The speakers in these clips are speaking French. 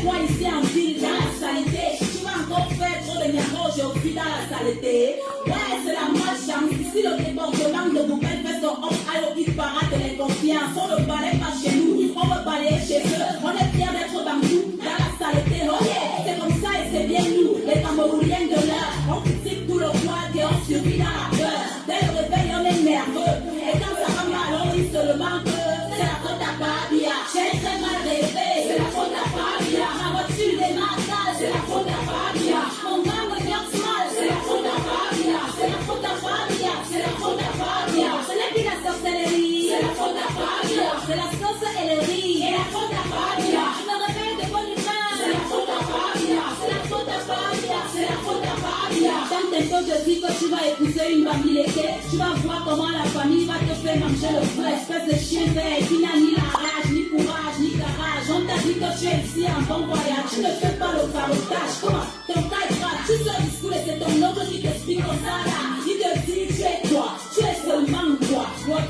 toi ici en ville, dans la saleté. Tu vas encore faire trop de niago aujourd'hui dans la saleté. Ouais, c'est la malchance. Ici, le débordement de Google fait son homme à l'eau parade de l'inconfiance. On ne balaye pas chez nous, on va balayer chez eux. On est fiers d'être bambou dans la saleté. Oh yeah, c'est comme ça et c'est bien nous, les Camerounais de l'heure. On critique tout le poids et on survit dans la peur. Dès le réveil, on est nerveux. Et quand ça va mal, on dit seulement que c'est la faute à Fabia. J'ai très mal rêvé, c'est la faute à Fabia. Ma voiture démarre, c'est la faute à Fabia. Mon gars me verse mal, c'est la faute à Fabia. C'est la faute à Fabia, c'est la faute à Fabia. Ce n'est plus la sorcellerie, c'est la faute à Fabia. C'est la sauce et le riz, et la faute à Fabia. Je me réveille de bonne humeur, c'est la faute à Fabia. C'est la faute à Fabia, c'est la faute à Fabia. Quand tes potes te disent que tu vas épouser une bambileke, tu vas voir comment la famille va te faire manger le frais. Espèce de chien vert qui n'a ni la rage, ni courage, ni garage. On t'a dit que tu es ici en bon voyage, tu ne fais pas le carotage. Comment ton cas est grave, tu sors du school et c'est ton oncle qui t'explique comme ça là. Il te dit tu es quoi, tu es seulement quoi.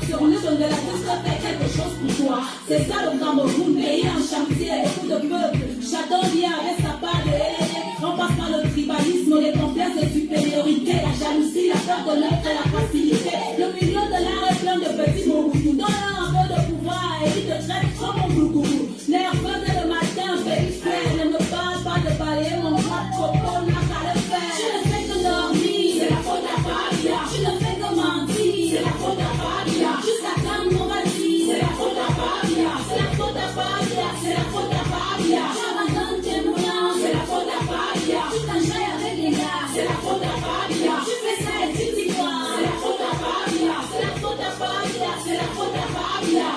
Sur le don de la douce fait quelque chose pour toi. C'est ça le Cameroun, pays en chantier, beaucoup de peuples. Chacun vient avec sa part de haine. On passe par le tribalisme, les complexes de supériorité, la jalousie, la peur de l'autre et la facilité. Le milieu de l'art est plein de petits mots. Donne-leur un peu de pouvoir et il te traite comme mon glougoulou. Nerveux dès le matin, baby frère, ne me parle pas de balayer mon bras de coco, n'a qu'à le faire. Tu ne fais que dormir, c'est la faute à Fabia. Tu ne fais que mentir, c'est la faute à Fabia. Jusqu'à quand on va dire, c'est la faute à Fabia. C'est la faute à Fabia, c'est la faute à Fabia. J'abandonne tes moulins, c'est la faute à Fabia. Tu t'enjailles avec les gars, c'est la faute à Fabia. Tu fais ça et tu dis quoi, c'est la faute à Fabia. C'est la faute à Fabia, c'est la faute à Fabia.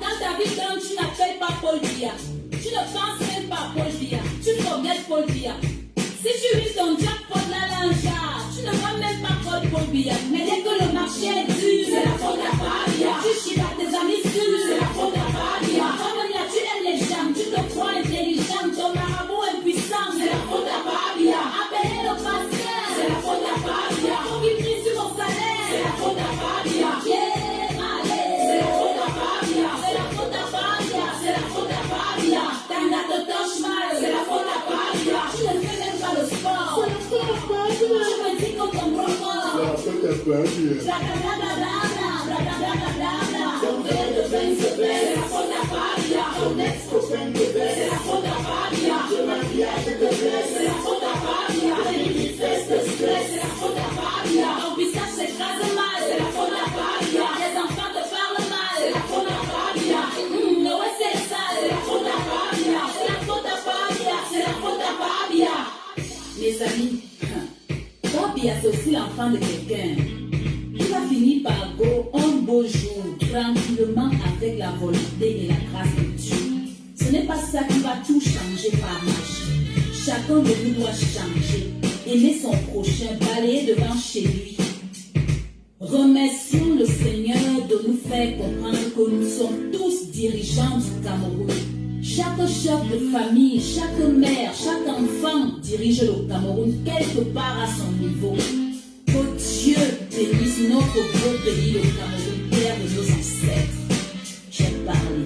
Dans ta vie, donc, tu n'appelles pas Paul Biya. Tu ne penses même pas à Paul Biya. Tu forgettes Paul Biya. Si tu vis ton jackpot la linja, tu ne vois même pas Paul Biya. Mais dès que le marché est dur, c'est la faute à Fabia. Tu chies à tes amis sûrs, c'est la faute à Fabia. Comme là, tu aimes les gens, tu te crois intelligent, ton marabout impuissant, c'est la faute à Fabia. Appelez le pasteur, c'est la faute à Fabia. Pour qu'il prie sur mon salaire, c'est la faute à Fabia. Yeah, allez, c'est la faute à Fabia. C'est la faute à Fabia, c'est la faute à Fabia. Quand la te touche mal, c'est la faute à Fabia. Tu ne fais même pas le sport. Tu me dis qu'on t'en prend. Blablabla, blablabla. Ton verre de vin se baisse, c'est la faute à Fabia. Ton ex-copain te baisse, c'est la faute à Fabia. Le mariage te blesse, c'est la faute à Fabia. Les tristesses te stressent, c'est la faute à Fabia. Ton visage s'écrase mal, c'est la faute à Fabia. Les enfants te parlent mal, c'est la faute à Fabia. Ouais, c'est ça, c'est la faute à Fabia. C'est la faute à Fabia, c'est la faute à Fabia. Mes amis, Fabia c'est aussi l'enfant de quelqu'un. Il va finir par go un beau jour, tranquillement avec la volonté et la grâce de Dieu. Ce n'est pas ça qui va tout changer par magie. Chacun de nous doit changer, aimer son prochain, balayer devant chez lui. Remercions le Seigneur de nous faire comprendre que nous sommes tous dirigeants du Cameroun. Chaque chef de famille, chaque mère, chaque enfant dirige le Cameroun quelque part à son niveau. Que Dieu bénisse notre beau pays, le Cameroun, terre de nos ancêtres. J'ai parlé.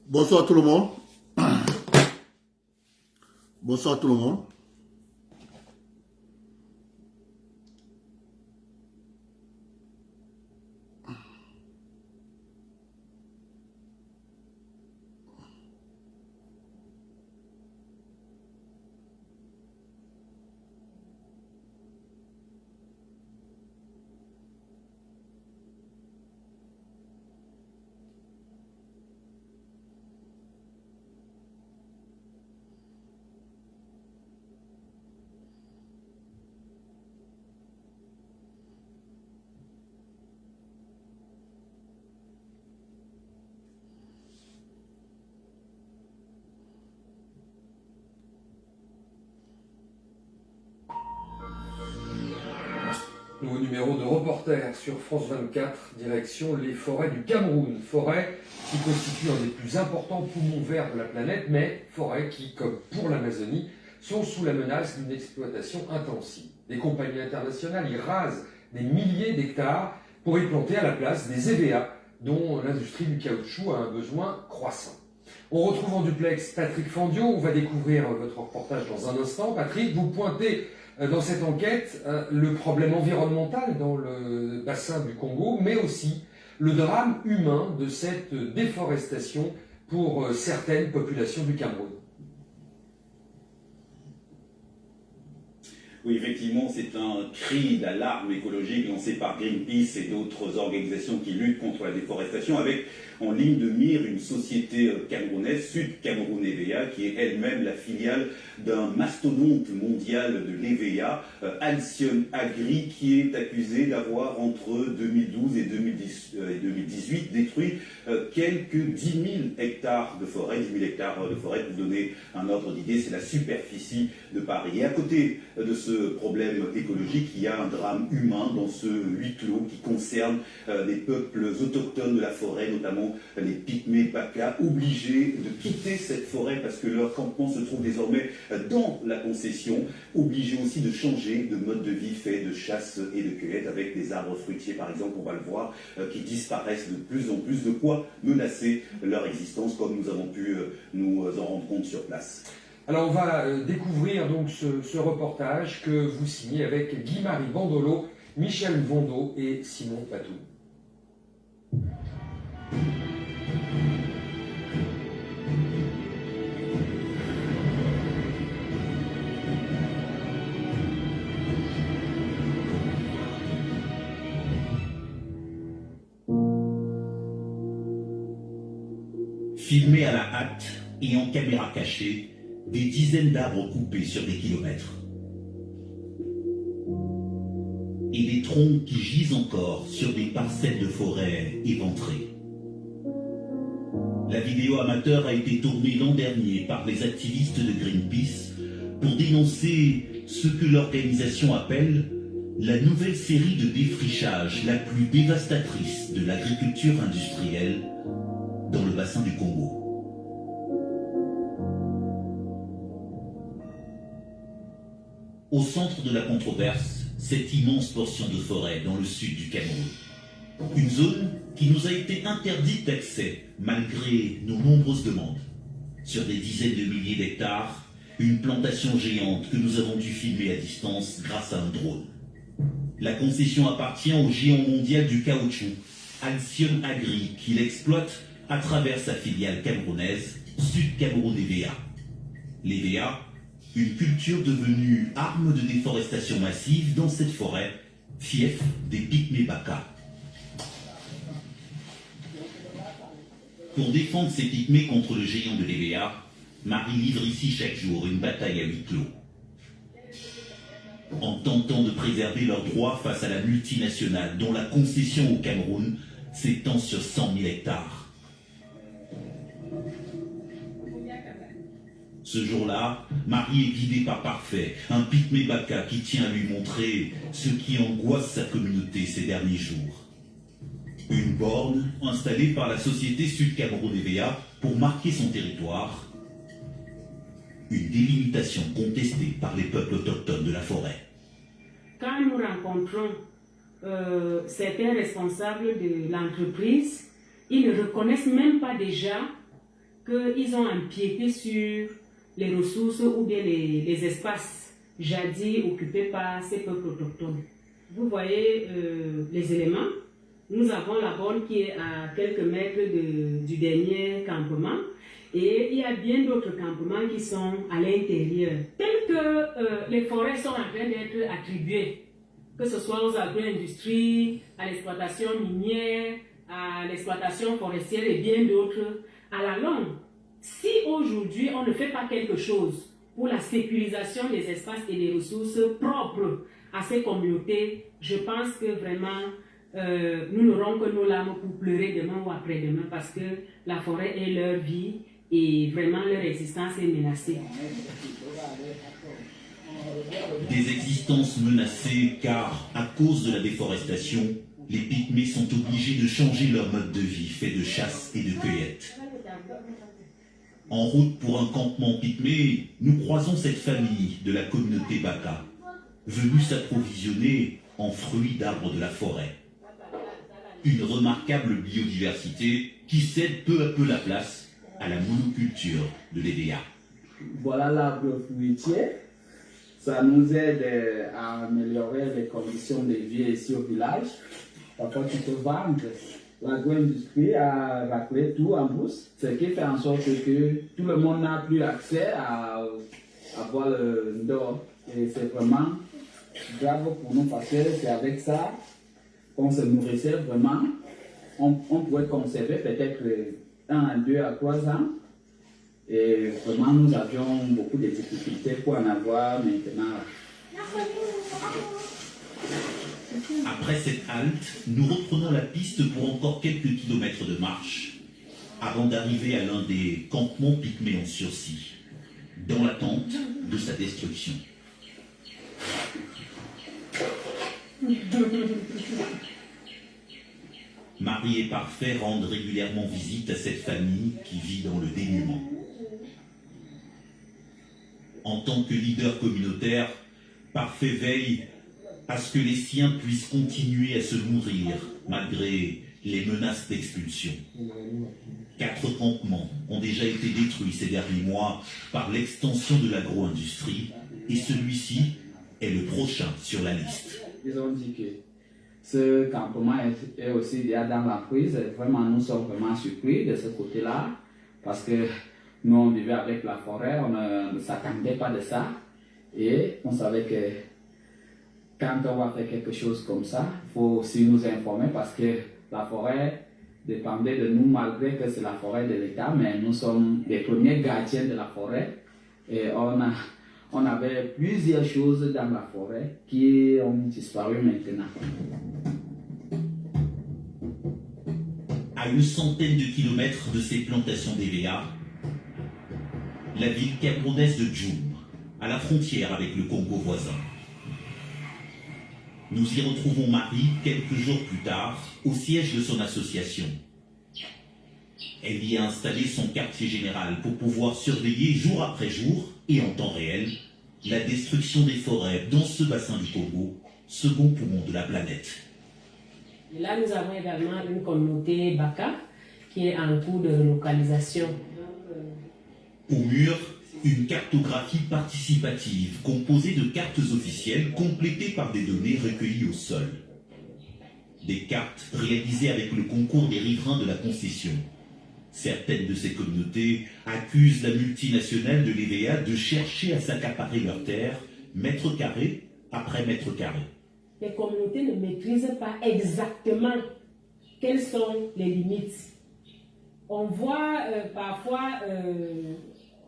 Bonsoir tout le monde. Bonsoir tout le monde. Nouveau numéro de Reporter sur France 24, direction les forêts du Cameroun. Forêts qui constituent un des plus importants poumons verts de la planète, mais forêts qui, comme pour l'Amazonie, sont sous la menace d'une exploitation intensive. Des compagnies internationales y rasent des milliers d'hectares pour y planter à la place des EVA, dont l'industrie du caoutchouc a un besoin croissant. On retrouve en duplex Patrick Fandiot. On va découvrir votre reportage dans un instant. Patrick, vous pointez dans cette enquête le problème environnemental dans le bassin du Congo, mais aussi le drame humain de cette déforestation pour certaines populations du Cameroun. Oui, effectivement, c'est un cri d'alarme écologique lancé par Greenpeace et d'autres organisations qui luttent contre la déforestation, avec en ligne de mire une société camerounaise, Sud Cameroun EVA, qui est elle-même la filiale d'un mastodonte mondial de l'EVA, Alcyon Agri, qui est accusé d'avoir, entre 2012 et 2018, détruit quelques 10 000 hectares de forêt. 10 000 hectares de forêt, pour vous donner un ordre d'idée, c'est la superficie de Paris. Et à côté de ce problème écologique, il y a un drame humain dans ce huis clos qui concerne des peuples autochtones de la forêt, notamment les Pygmées Baka, obligés de quitter cette forêt parce que leur campement se trouve désormais dans la concession, obligés aussi de changer de mode de vie fait de chasse et de cueillette, avec des arbres fruitiers par exemple, on va le voir, qui disparaissent de plus en plus, de quoi menacer leur existence, comme nous avons pu nous en rendre compte sur place. Alors on va découvrir donc ce reportage que vous signez avec Guy-Marie Bandolo, Michel Vondo et Simon Patou. Filmé à la hâte et en caméra cachée, des dizaines d'arbres coupés sur des kilomètres. Et des troncs qui gisent encore sur des parcelles de forêt éventrées. La vidéo amateur a été tournée l'an dernier par les activistes de Greenpeace pour dénoncer ce que l'organisation appelle la nouvelle série de défrichage la plus dévastatrice de l'agriculture industrielle dans le bassin du Congo. Au centre de la controverse, cette immense portion de forêt dans le sud du Cameroun. Une zone qui nous a été interdite d'accès malgré nos nombreuses demandes. Sur des dizaines de milliers d'hectares, une plantation géante que nous avons dû filmer à distance grâce à un drone. La concession appartient au géant mondial du caoutchouc, Alcyon Agri, qui l'exploite à travers sa filiale camerounaise, Sud Cameroun EVA. L'EVA, une culture devenue arme de déforestation massive dans cette forêt, fief des Pygmées Baka. Pour défendre ces Pygmées contre le géant de l'EVA, Marie livre ici chaque jour une bataille à huis clos. En tentant de préserver leurs droits face à la multinationale dont la concession au Cameroun s'étend sur 100 000 hectares. Ce jour-là, Marie est guidée par Parfait, un Pygmée Baka qui tient à lui montrer ce qui angoisse sa communauté ces derniers jours. Une borne installée par la société Sud Cameroun EVA pour marquer son territoire. Une délimitation contestée par les peuples autochtones de la forêt. Quand nous rencontrons certains responsables de l'entreprise, ils ne reconnaissent même pas déjà qu'ils ont empiété sur les ressources ou bien les espaces jadis occupés par ces peuples autochtones. Vous voyez les éléments. Nous avons la borne qui est à quelques mètres du dernier campement et il y a bien d'autres campements qui sont à l'intérieur. Telles que les forêts sont en train d'être attribuées, que ce soit aux agro-industries, à l'exploitation minière, à l'exploitation forestière et bien d'autres, à la longue, si aujourd'hui on ne fait pas quelque chose pour la sécurisation des espaces et des ressources propres à ces communautés, je pense que vraiment nous n'aurons que nos larmes pour pleurer demain ou après-demain parce que la forêt est leur vie et vraiment leur existence est menacée. Des existences menacées car, à cause de la déforestation, les Pygmées sont obligés de changer leur mode de vie fait de chasse et de cueillette. En route pour un campement Pygmée, nous croisons cette famille de la communauté Baka, venue s'approvisionner en fruits d'arbres de la forêt. Une remarquable biodiversité qui cède peu à peu la place à la monoculture de l'EVA. Voilà l'arbre fruitier. Ça nous aide à améliorer les conditions de vie ici au village. Parfois, tu peux vendre l'agro-industrie à racler tout en bourse, ce qui fait en sorte que tout le monde n'a plus accès à avoir le d'or. Et c'est vraiment grave pour nous parce que c'est avec ça qu'on se nourrissait vraiment. On pouvait conserver peut-être 1 à 2 à 3 ans. Et vraiment, nous avions beaucoup de difficultés pour en avoir maintenant. Après cette halte, nous reprenons la piste pour encore quelques kilomètres de marche, avant d'arriver à l'un des campements Pygmées en sursis, dans l'attente de sa destruction. Marie et Parfait rendent régulièrement visite à cette famille qui vit dans le dénuement. En tant que leader communautaire, Parfait veille à ce que les siens puissent continuer à se nourrir malgré les menaces d'expulsion. 4 campements ont déjà été détruits ces derniers mois par l'extension de l'agro-industrie et celui-ci est le prochain sur la liste. Ils ont dit que ce campement est aussi déjà dans la prise. Vraiment, nous sommes vraiment surpris de ce côté-là parce que nous, on vivait avec la forêt, on ne s'attendait pas de ça et on savait que quand on va faire quelque chose comme ça, il faut aussi nous informer parce que la forêt dépendait de nous malgré que c'est la forêt de l'État, mais nous sommes les premiers gardiens de la forêt et on avait plusieurs choses dans la forêt qui ont disparu maintenant. À une centaine de kilomètres de ces plantations d'EVA, la ville camerounaise de Djoum, à la frontière avec le Congo voisin. Nous y retrouvons Marie quelques jours plus tard au siège de son association. Elle y a installé son quartier général pour pouvoir surveiller jour après jour et en temps réel la destruction des forêts dans ce bassin du Congo, second poumon de la planète. Et là, nous avons également une communauté Baka qui est en cours de relocalisation. Au mur, une cartographie participative composée de cartes officielles complétées par des données recueillies au sol. Des cartes réalisées avec le concours des riverains de la concession. Certaines de ces communautés accusent la multinationale de l'EVA de chercher à s'accaparer leurs terres, mètre carré après mètre carré. Les communautés ne maîtrisent pas exactement quelles sont les limites. On voit parfois,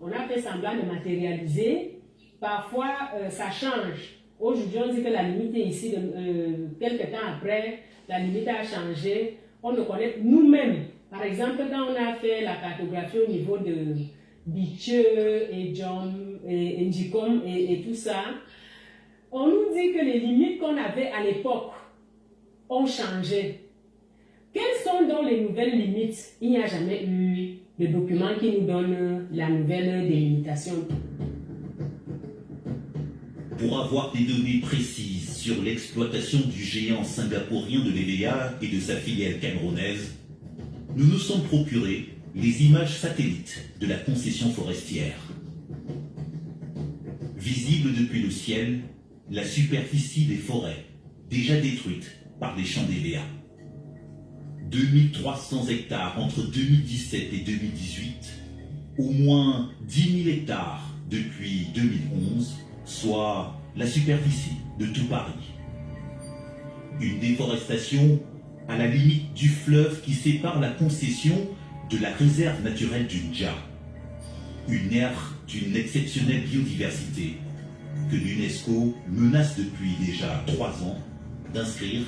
on a fait semblant de matérialiser, parfois ça change. Aujourd'hui, on dit que la limite est ici, quelques temps après, la limite a changé. On le connaît nous-mêmes. Par exemple, quand on a fait la cartographie au niveau de Bicheux et Djom et Njikom et tout ça, on nous dit que les limites qu'on avait à l'époque ont changé. Quelles sont donc les nouvelles limites? Il n'y a jamais eu de document qui nous donne la nouvelle délimitation. Pour avoir des données précises sur l'exploitation du géant singapourien de l'EVA et de sa filiale camerounaise, nous nous sommes procurés les images satellites de la concession forestière. Visible depuis le ciel, la superficie des forêts, déjà détruites par les champs d'EVA. 2300 hectares entre 2017 et 2018, au moins 10 000 hectares depuis 2011, soit la superficie de tout Paris. Une déforestation à la limite du fleuve qui sépare la concession de la réserve naturelle du Ndja. Une aire d'une exceptionnelle biodiversité que l'UNESCO menace depuis déjà 3 ans d'inscrire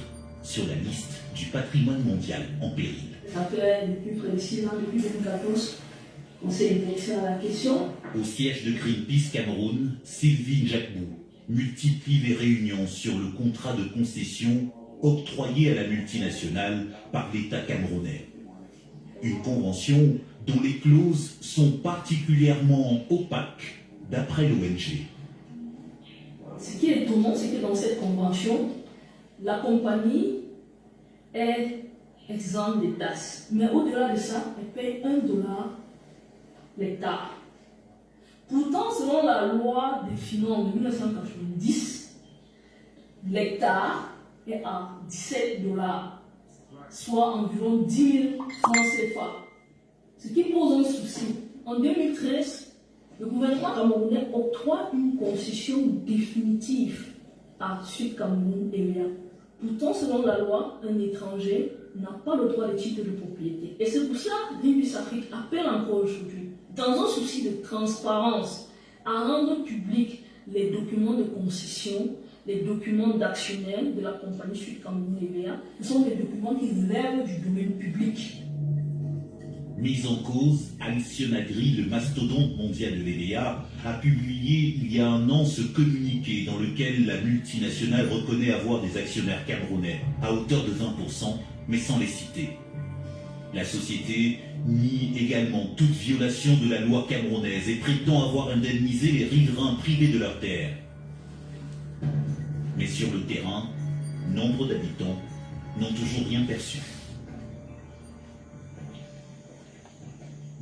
sur la liste du patrimoine mondial en péril. Ça fait depuis près de 6 ans, depuis 2014, On s'est intéressé à la question. Au siège de Greenpeace Cameroun, Sylvie Njabou multiplie les réunions sur le contrat de concession octroyé à la multinationale par l'État camerounais. Une convention dont les clauses sont particulièrement opaques d'après l'ONG. Ce qui est étonnant, c'est que dans cette convention, la compagnie est exempte des taxes. Mais au-delà de ça, elle paye $1 l'hectare. Pourtant, selon la loi des finances de 1990, l'hectare est à $17, soit environ 10 000 francs CFA. Ce qui pose un souci. En 2013, le gouvernement camerounais octroie une concession définitive à Sud Cameroun et Léa. Pourtant, selon la loi, un étranger n'a pas le droit de titre de propriété. Et c'est pour cela que Greenpeace Afrique appelle encore aujourd'hui, dans un souci de transparence, à rendre public les documents de concession, les documents d'actionnaire de la compagnie Sud Cameroun EVA. Ce sont des documents qui relèvent du domaine public. Mise en cause, Alcyon Agri, le mastodonte mondial de l'EVA, a publié il y a un an ce communiqué dans lequel la multinationale reconnaît avoir des actionnaires camerounais à hauteur de 20%, mais sans les citer. La société nie également toute violation de la loi camerounaise et prétend avoir indemnisé les riverains privés de leurs terres. Mais sur le terrain, nombre d'habitants n'ont toujours rien perçu.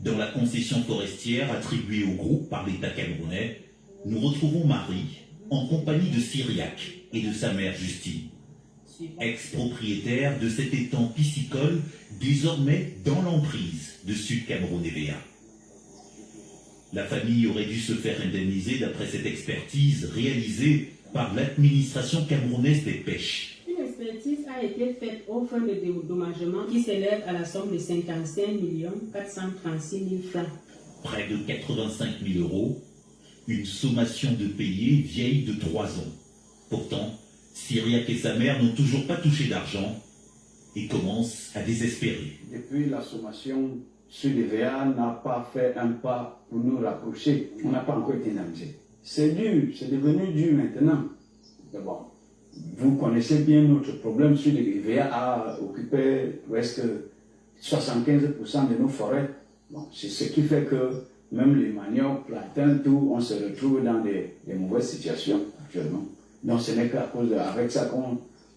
Dans la concession forestière attribuée au groupe par l'État camerounais, nous retrouvons Marie en compagnie de Cyriac et de sa mère Justine, ex-propriétaire de cet étang piscicole désormais dans l'emprise de Sud Cameroun EVA. La famille aurait dû se faire indemniser d'après cette expertise réalisée par l'administration camerounaise des pêches. Une expertise a été faite au fonds de dédommagement qui s'élève à la somme de 55 436 000 francs. Près de 85 000 euros, une sommation de payer vieille de 3 ans. Pourtant, Cyriac et sa mère n'ont toujours pas touché d'argent et commencent à désespérer. Depuis la sommation, Sud-EVA n'a pas fait un pas pour nous rapprocher. On n'a pas encore été indemnisé. C'est dur, c'est devenu dur maintenant. D'abord, vous connaissez bien notre problème. Sud-EVA a occupé presque 75% de nos forêts. Bon, c'est ce qui fait que même les maniocs, plantains, tout, on se retrouve dans des mauvaises situations actuellement. Donc ce n'est qu'à cause avec ça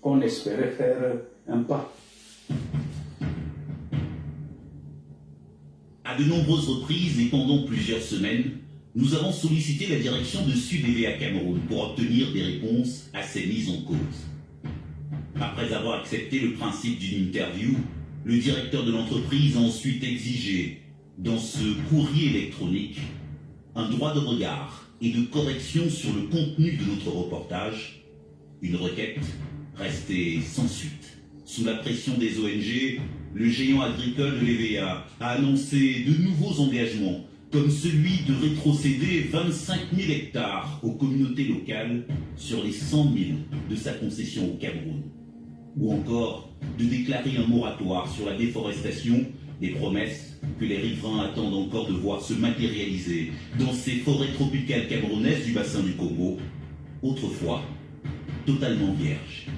qu'on espérait faire un pas. À de nombreuses reprises et pendant plusieurs semaines, nous avons sollicité la direction de Sud-EVA Cameroun pour obtenir des réponses à ces mises en cause. Après avoir accepté le principe d'une interview, le directeur de l'entreprise a ensuite exigé, dans ce courrier électronique, un droit de regard et de correction sur le contenu de notre reportage, une requête restée sans suite. Sous la pression des ONG, le géant agricole de l'EVA a annoncé de nouveaux engagements, comme celui de rétrocéder 25 000 hectares aux communautés locales sur les 100 000 de sa concession au Cameroun, ou encore de déclarer un moratoire sur la déforestation, des promesses que les riverains attendent encore de voir se matérialiser dans ces forêts tropicales camerounaises du bassin du Congo, autrefois totalement vierges.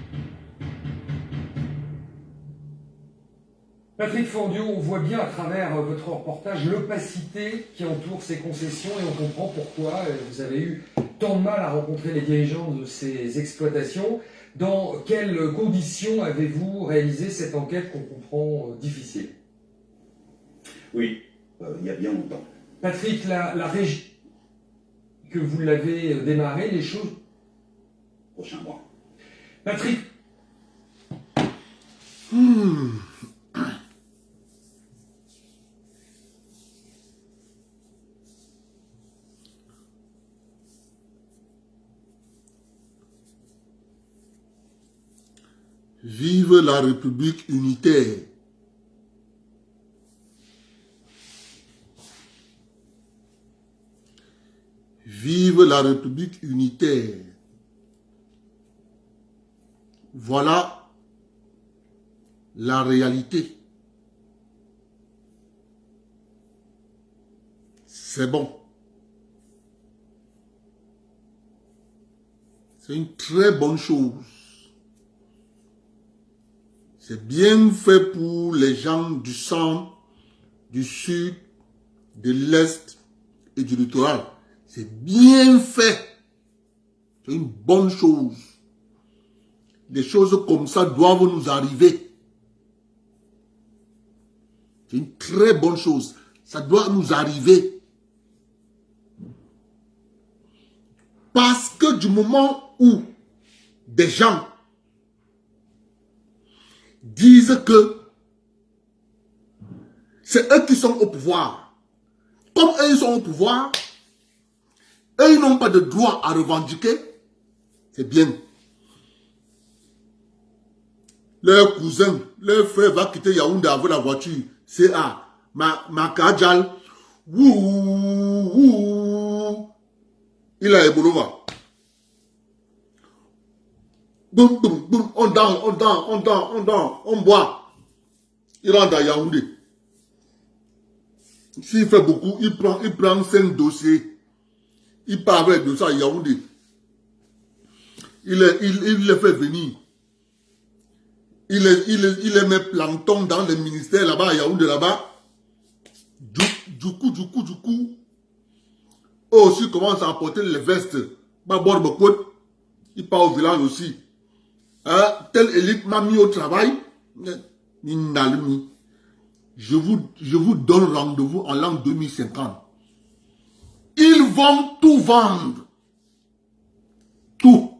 Patrick Fordiot, on voit bien à travers votre reportage l'opacité qui entoure ces concessions et on comprend pourquoi vous avez eu tant de mal à rencontrer les dirigeants de ces exploitations. Dans quelles conditions avez-vous réalisé cette enquête qu'on comprend difficile? Oui, il y a bien longtemps. Patrick, la régie que vous l'avez démarré, les choses... Prochain mois. Patrick. Vive la République unitaire. Vive la République unitaire. Voilà la réalité. c'est bon. C'est une très bonne chose. C'est bien fait pour les gens du centre, du sud, de l'est et du littoral. C'est bien fait. C'est une bonne chose. Des choses comme ça doivent nous arriver. C'est une très bonne chose. Ça doit nous arriver. Parce que du moment où des gens disent que c'est eux qui sont au pouvoir, comme eux ils sont au pouvoir, eux ils n'ont pas de droit à revendiquer, c'est bien. Leur cousin, leur frère va quitter Yaoundé avec la voiture, CA, Makadjal, il a Ebolova. Boum, boum, boum, on danse, on boit. Il rentre à Yaoundé. S'il fait beaucoup, il prend 5 dossiers. Il part avec de ça à Yaoundé. Il les fait venir. Il les met plancton dans les ministères là-bas, à Yaoundé là-bas. Du coup, eux aussi commencent à apporter les vestes. Il part au village aussi. Hein? Telle élite m'a mis au travail. Je vous donne rendez-vous en l'an 2050. Ils vont tout vendre. Tout.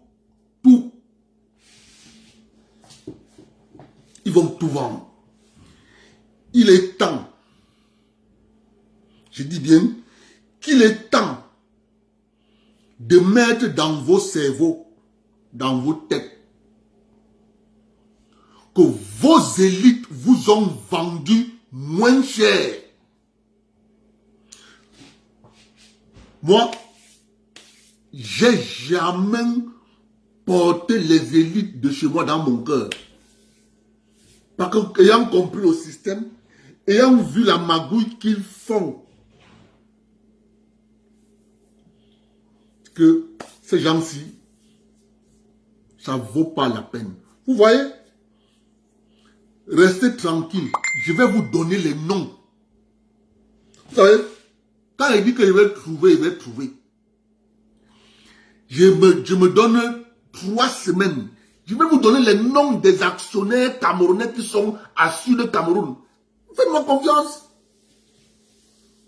Ils vont tout vendre. Il est temps. Je dis bien qu'il est temps de mettre dans vos cerveaux, dans vos têtes, que vos élites vous ont vendu moins cher. Moi, j'ai jamais porté les élites de chez moi dans mon cœur. Parce qu'ayant compris le système, ayant vu la magouille qu'ils font, que ces gens-ci, ça ne vaut pas la peine. Vous voyez? Restez tranquille. Je vais vous donner les noms. Vous savez, quand il dit qu'il va trouver, il va trouver. Je me donne 3 semaines. Je vais vous donner les noms des actionnaires camerounais qui sont assis de Cameroun. Faites-moi confiance.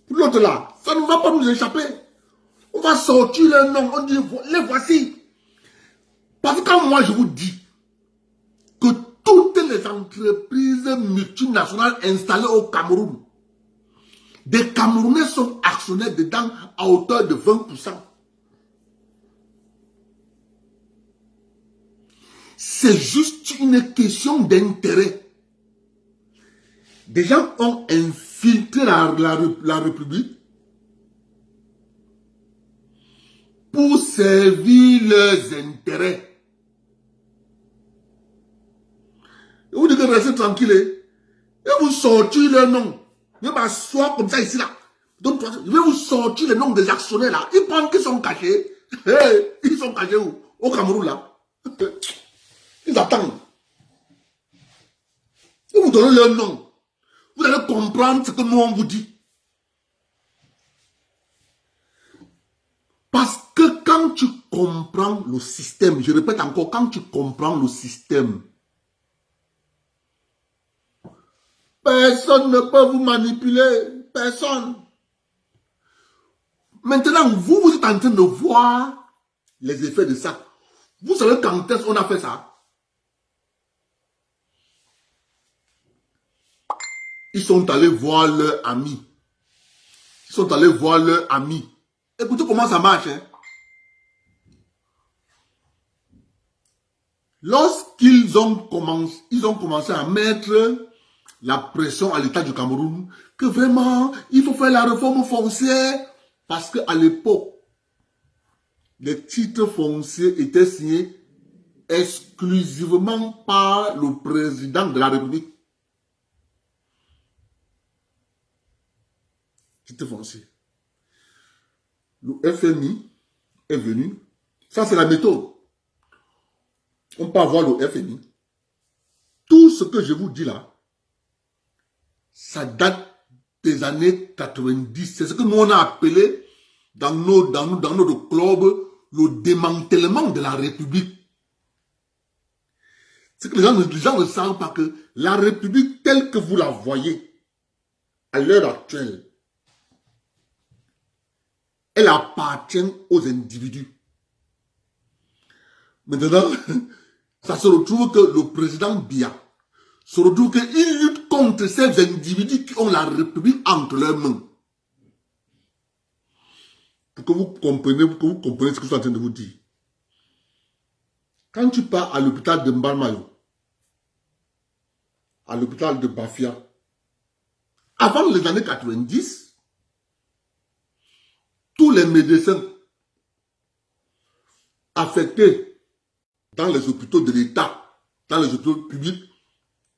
Pour l'autre là, ça ne va pas nous échapper. On va sortir les noms, on dit, les voici. Parce que quand moi je vous dis que toutes les entreprises multinationales installées au Cameroun, des Camerounais sont actionnaires dedans à hauteur de 20%. C'est juste une question d'intérêt. Des gens ont infiltré la République pour servir leurs intérêts. Et vous dites que restez tranquille. Et vous sortir le nom. Je vais m'asseoir comme ça ici là. Donc, je vais vous sortir le nom des actionnaires là. Ils pensent qu'ils sont cachés. Ils sont cachés où? Au Cameroun là. Ils attendent. Et vous donnez leur nom. Vous allez comprendre ce que nous on vous dit. Parce que quand tu comprends le système, je répète encore, quand tu comprends le système, personne ne peut vous manipuler. Personne. Maintenant, vous êtes en train de voir les effets de ça. Vous savez quand est-ce qu'on a fait ça? Ils sont allés voir leur ami. Ils sont allés voir leur ami. Écoutez comment ça marche. Hein? Lorsqu'ils ont commencé à mettre la pression à l'État du Cameroun, que vraiment, il faut faire la réforme foncière. Parce qu'à l'époque, les titres fonciers étaient signés exclusivement par le président de la République. Titre foncier. le FMI est venu. Ça, c'est la méthode. On peut avoir le FMI. Tout ce que je vous dis là, ça date des années 90. C'est ce que nous, on a appelé dans notre club le démantèlement de la République. C'est que les gens ne savent pas que la République telle que vous la voyez à l'heure actuelle, elle appartient aux individus. Maintenant, ça se retrouve que le président Biya se retrouve qu'il lutte contre ces individus qui ont la République entre leurs mains. Pour que vous compreniez ce que je suis en train de vous dire. Quand tu pars à l'hôpital de Mbalmayo, à l'hôpital de Bafia, avant les années 90, tous les médecins affectés dans les hôpitaux de l'État, dans les hôpitaux publics,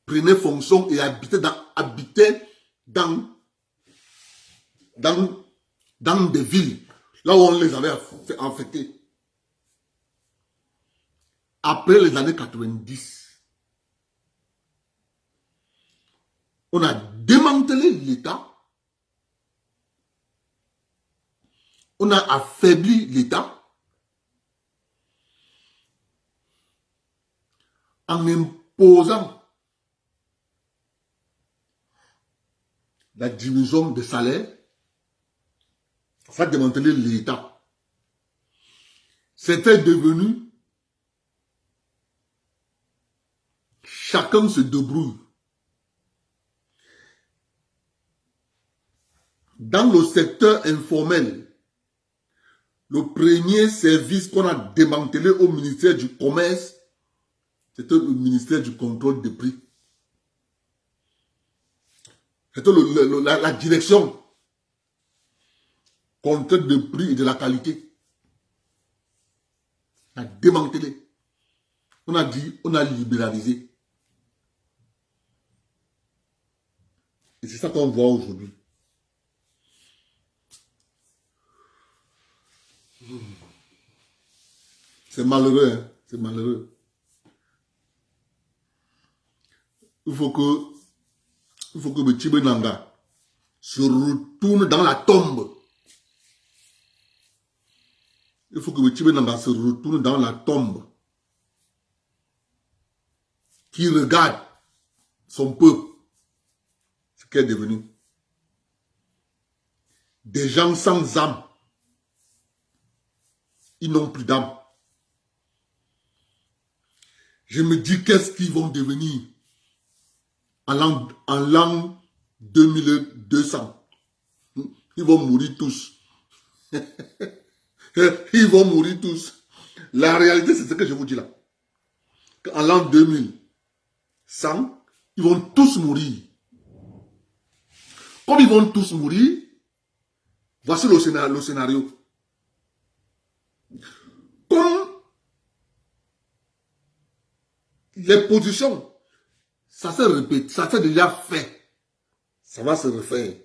prenaient fonction et habitaient dans des villes, là où on les avait affectés. Après les années 90, on a démantelé l'État, on a affaibli l'État, en imposant la diminution des salaires. Ça a démantelé l'État. C'était devenu chacun se débrouille. Dans le secteur informel, le premier service qu'on a démantelé au ministère du Commerce, c'était le ministère du contrôle des prix. C'était la direction contrôle des prix et de la qualité. On a démantelé. On a dit, on a libéralisé. Et c'est ça qu'on voit aujourd'hui. C'est malheureux, hein? C'est malheureux. Il faut que le Tchibenanga se retourne dans la tombe. Il faut que le Tchibenanga se retourne dans la tombe. Qui regarde son peuple, ce qu'est devenu. Des gens sans âme. Ils n'ont plus d'âme. Je me dis qu'est-ce qu'ils vont devenir en l'an 2200. Ils vont mourir tous. Ils vont mourir tous. La réalité, c'est ce que je vous dis là. En l'an 2100, ils vont tous mourir. Comme ils vont tous mourir, voici le scénario. Comme les positions, ça s'est répété, ça s'est déjà fait. Ça va se refaire.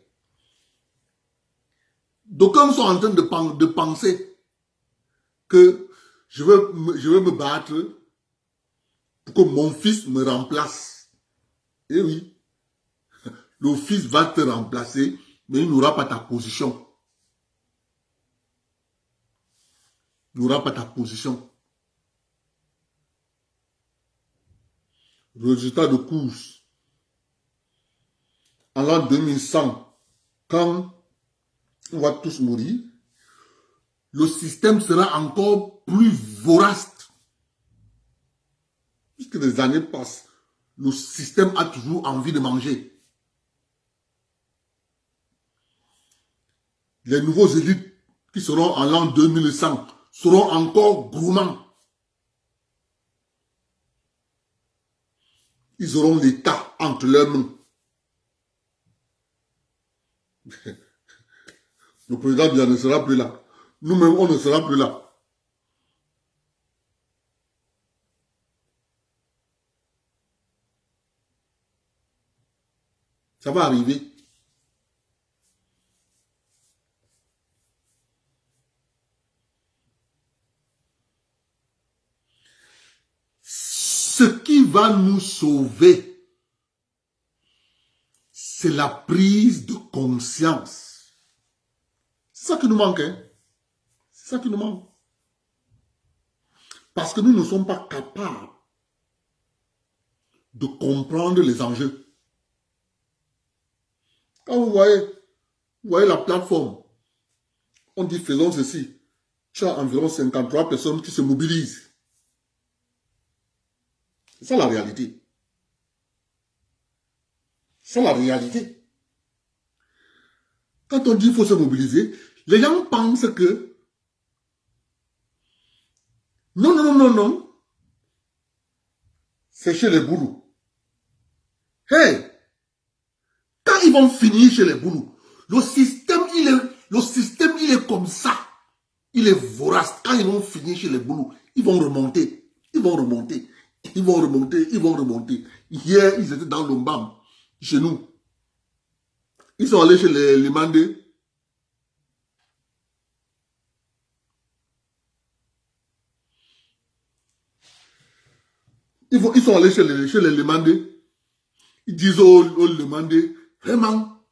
D'aucuns sont en train de penser que je veux me battre pour que mon fils me remplace. Eh oui, le fils va te remplacer, mais il n'aura pas ta position. Il n'aura pas ta position. Résultat de course. En l'an 2100, quand on va tous mourir, le système sera encore plus vorace. Puisque les années passent, le système a toujours envie de manger. Les nouveaux élites qui seront en l'an 2100 seront encore gourmands. Ils auront l'État entre leurs mains. Le président Biya ne sera plus là. Nous-mêmes, on ne sera plus là. Ça va arriver. Ce qui va nous sauver, c'est la prise de conscience. C'est ça qui nous manque, hein? C'est ça qui nous manque. Parce que nous ne sommes pas capables de comprendre les enjeux. Quand vous voyez la plateforme, on dit faisons ceci. Tu as environ 53 personnes qui se mobilisent. C'est ça la réalité. C'est la réalité. Quand on dit qu'il faut se mobiliser, les gens pensent que non. C'est chez les boulous. Hey! Quand ils vont finir chez les boulous, le système, il est comme ça. Il est vorace. Quand ils vont finir chez les boulous, ils vont remonter. Hier, ils étaient dans l'Ombam, chez nous. Ils sont allés chez les Mandés. Ils sont allés chez les Lemandés. Ils disent aux Lemandés, vraiment,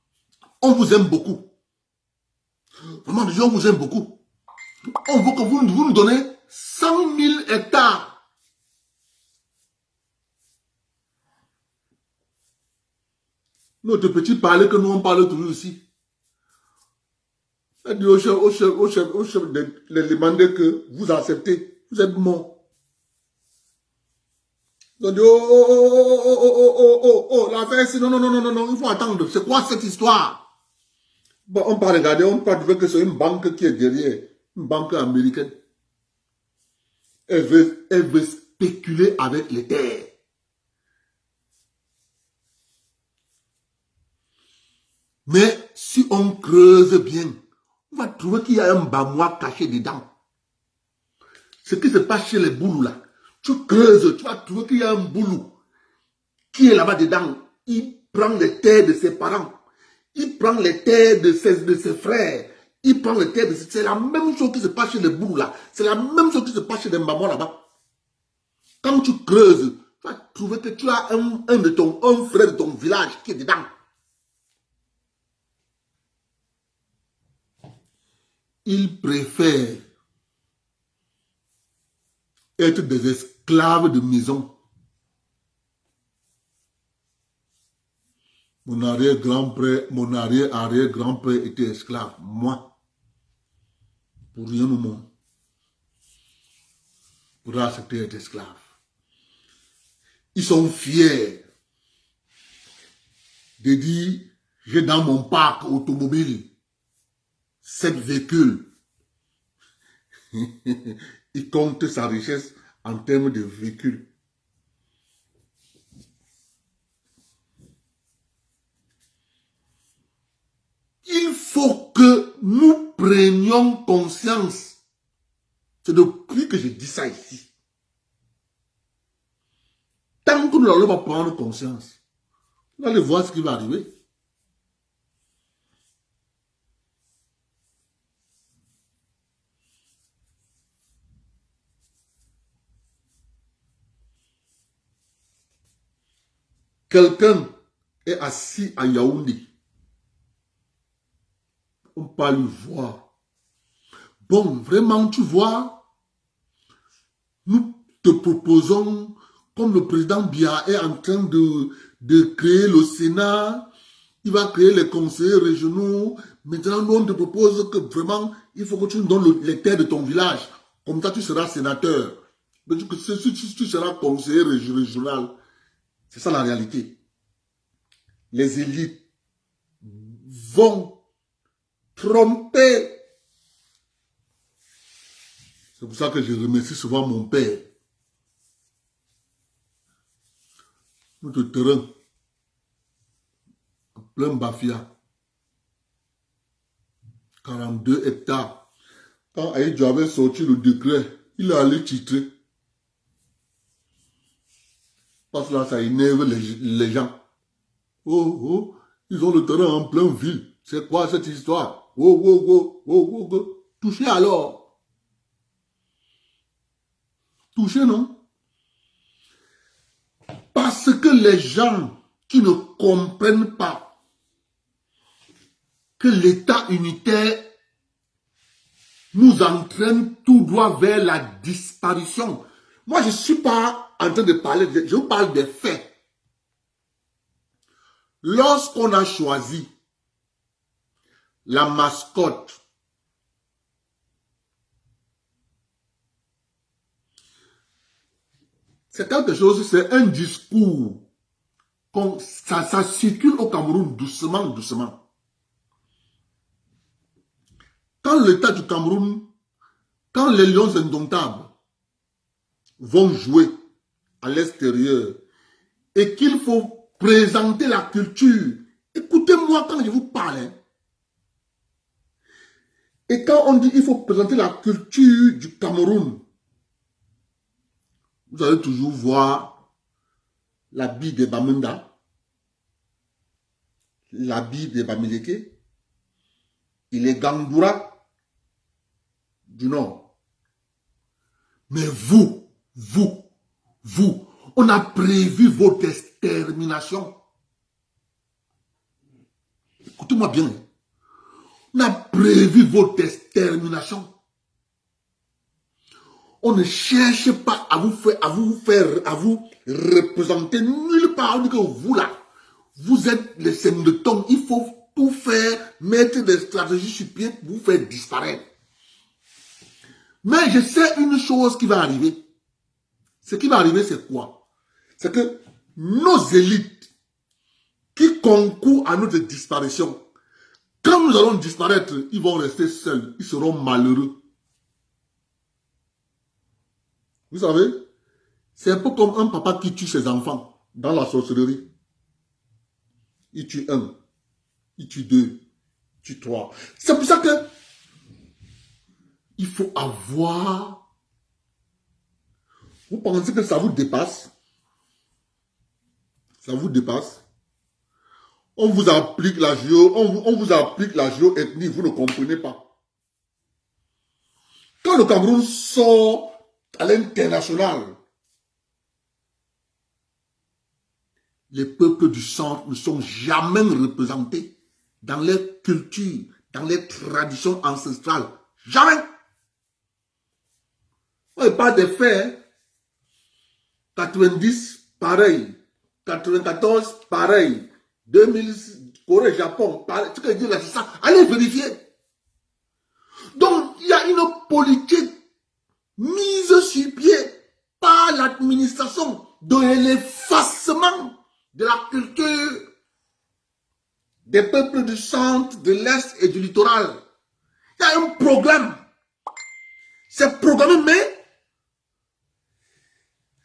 on vous aime beaucoup. Vraiment, on vous aime beaucoup. On veut que vous nous donnez 100 000 hectares. Notre petit parler que nous on parle toujours ici. Elle dit au chef de les demander que vous acceptez. Vous êtes mort. Ils ont dit, l'affaire ici, non, il faut attendre. C'est quoi cette histoire? Bon, on peut regarder, on peut trouver que c'est une banque qui est derrière, une banque américaine. Elle veut spéculer avec les terres. Mais si on creuse bien, on va trouver qu'il y a un bamois caché dedans. Ce qui se passe chez les boulous là. Tu creuses, tu vas trouver qu'il y a un boulou qui est là-bas dedans. Il prend les terres de ses parents. Il prend les terres de ses frères. Il prend les terres de ses... C'est la même chose qui se passe chez les boulous là. C'est la même chose qui se passe chez les mamans là-bas. Quand tu creuses, tu vas trouver que tu as un frère de ton village qui est dedans. Il préfère être des esclaves de maison. Mon arrière-grand-père était esclave. Moi, pour rien au monde, pour accepter d'être esclave. Ils sont fiers de dire, j'ai dans mon parc automobile 7 véhicules. Il compte sa richesse en termes de véhicules. Il faut que nous prenions conscience. C'est depuis que je dis ça ici. Tant que nous n'allons pas prendre conscience, vous allez voir ce qui va arriver. Quelqu'un est assis à Yaoundé. On peut lui voir. Bon, vraiment, tu vois, nous te proposons, comme le président Biya est en train de créer le Sénat, il va créer les conseillers régionaux. Maintenant, nous, on te propose que vraiment, il faut que tu nous donnes les terres de ton village. Comme ça, tu seras sénateur. Mais tu seras conseiller régional. C'est ça la réalité. Les élites vont tromper. C'est pour ça que je remercie souvent mon père. Notre terrain, en plein Bafia, 42 hectares. Quand Aïdjo avait sorti le décret, il a allé titrer. Parce que là, ça énerve les gens. Oh, ils ont le terrain en plein ville. C'est quoi cette histoire? Touchez alors. Touchez, non? que les gens qui ne comprennent pas que l'État unitaire nous entraîne tout droit vers la disparition. Moi, je ne suis pas en train de parler, je vous parle des faits. Lorsqu'on a choisi la mascotte c'est quelque chose, c'est un discours. Ça circule au Cameroun doucement, doucement. Quand l'État du Cameroun, quand les Lions indomptables vont jouer à l'extérieur et qu'il faut présenter la culture, écoutez-moi quand je vous parle. Hein. Et quand on dit qu'il faut présenter la culture du Cameroun, vous allez toujours voir l'habit des Bamenda, l'habit des Bamileke, et les Gandoura du Nord. Mais vous, on a prévu votre extermination. Écoutez-moi bien. On a prévu votre extermination. On ne cherche pas à vous représenter nulle part. On dit que vous là, vous êtes les scènes de tombe. Il faut tout faire, mettre des stratégies sur pied pour vous faire disparaître. Mais je sais une chose qui va arriver. Ce qui va arriver, c'est quoi? C'est que nos élites qui concourent à notre disparition, quand nous allons disparaître, ils vont rester seuls. Ils seront malheureux. Vous savez, c'est un peu comme un papa qui tue ses enfants dans la sorcellerie. Il tue un, il tue deux, il tue trois. C'est pour ça que il faut avoir... Vous pensez que ça vous dépasse? Ça vous dépasse? On vous applique la géo-ethnie, vous ne comprenez pas. Quand le Cameroun sort à l'international, les peuples du centre ne sont jamais représentés dans leur culture, dans les traditions ancestrales. Jamais. On ne parle des faits. 90, pareil. 94, pareil. 2000, Corée, Japon, pareil. Ce que je dis là, c'est ça. Allez vérifier. Donc, il y a une politique mise sur pied par l'administration de l'effacement de la culture des peuples du centre, de l'Est et du littoral. Il y a un programme. C'est programmé, mais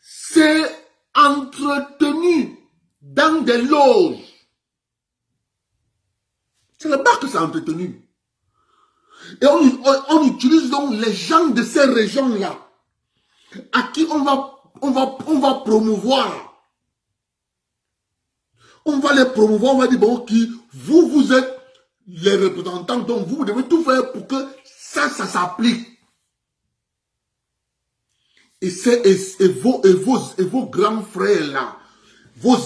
c'est entretenu dans des loges. C'est là-bas que c'est entretenu. Et on utilise donc les gens de ces régions-là, à qui on va promouvoir. On va les promouvoir, on va dire, bon, qui, vous êtes les représentants, donc vous devez tout faire pour que ça s'applique. Et vos grands frères là, vos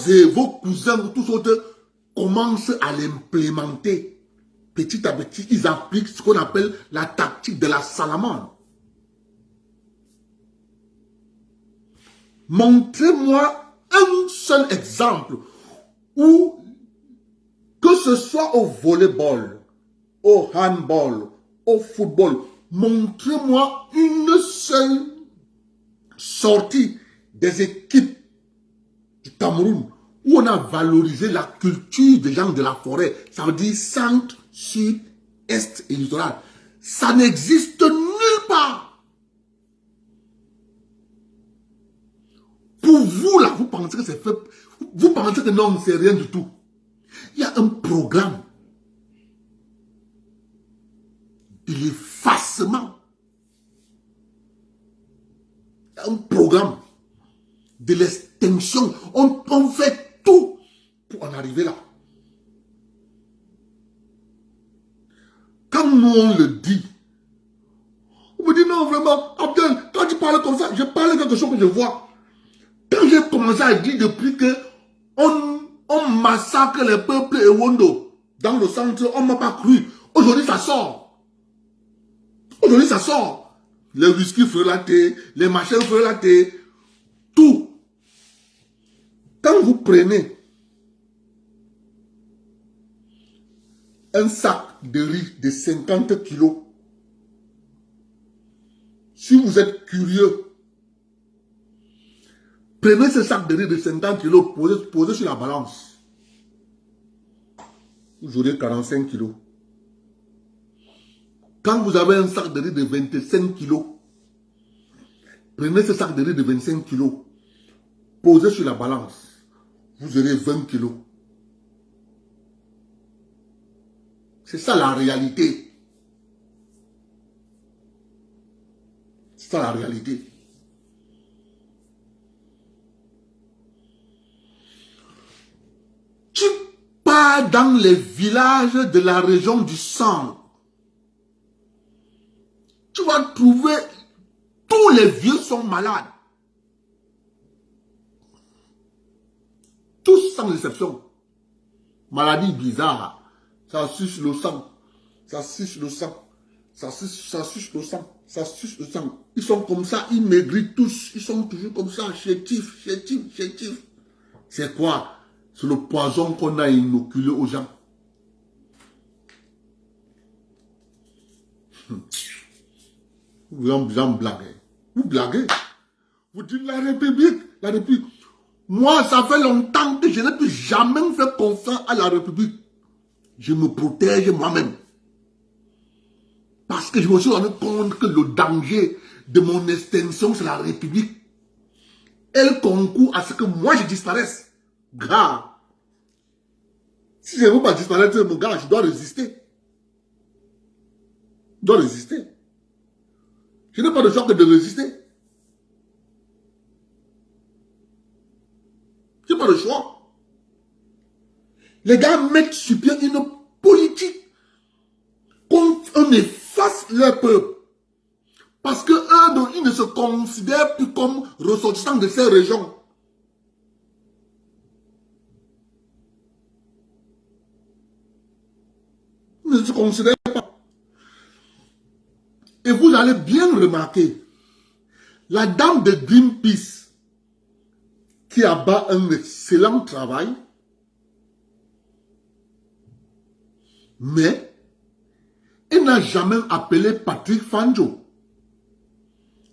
cousins, tous autres, commencent à l'implémenter. Petit à petit, ils appliquent ce qu'on appelle la tactique de la salamandre. Montrez-moi un seul exemple où, que ce soit au volleyball, au handball, au football, montrez-moi une seule sortie des équipes du Cameroun où on a valorisé la culture des gens de la forêt. Ça veut dire centre, sud, est et littoral. Ça n'existe nulle part. Pour vous, là, vous pensez que c'est fait. Vous pensez que non, c'est rien du tout. Il y a un programme de l'effacement. Il y a un programme de l'extinction. On fait tout pour en arriver là. Quand nous on le dit, on me dit non vraiment, Abdel, quand tu parles comme ça, je parle de quelque chose que je vois. Quand j'ai commencé à dire depuis que On massacre les peuples Ewondo dans le centre, on ne m'a pas cru. Aujourd'hui, ça sort. Aujourd'hui, ça sort. Les whisky frelatés, les machins frelatés, tout. Quand vous prenez un sac de riz de 50 kilos, si vous êtes curieux, prenez ce sac de riz de 50 kilos, posez sur la balance. Vous aurez 45 kilos. Quand vous avez un sac de riz de 25 kilos, prenez ce sac de riz de 25 kilos, posez sur la balance. Vous aurez 20 kilos. C'est ça la réalité. C'est ça la réalité. Tu pars dans les villages de la région du sang. Tu vas trouver, tous les vieux sont malades. Tous sans exception. Maladie bizarre. Ça suce le sang. Ça suce le sang. Ça suce le sang. Ça suce le sang. Ils sont comme ça, ils maigrissent tous. Ils sont toujours comme ça, chétifs, chétifs, chétifs. C'est quoi? C'est le poison qu'on a inoculé aux gens. Vous en blaguez. Vous blaguez. Vous dites la République. La République. Moi, ça fait longtemps que je n'ai plus jamais fait confiance à la République. Je me protège moi-même. Parce que je me suis rendu compte que le danger de mon extinction, c'est la République. Elle concourt à ce que moi, je disparaisse. Grave. Si je ne veux pas disparaître, mon gars, je dois résister. Je dois résister. Je n'ai pas de choix que de résister. Je n'ai pas de choix. Les gars mettent sur pied une politique qu'on efface leur peuple. Parce que eux, ils ne se considèrent plus comme ressortissants de ces régions. Ils ne se considèrent pas. Et vous allez bien remarquer, la dame de Greenpeace, qui abat un excellent travail, mais elle n'a jamais appelé Patrick Fanjo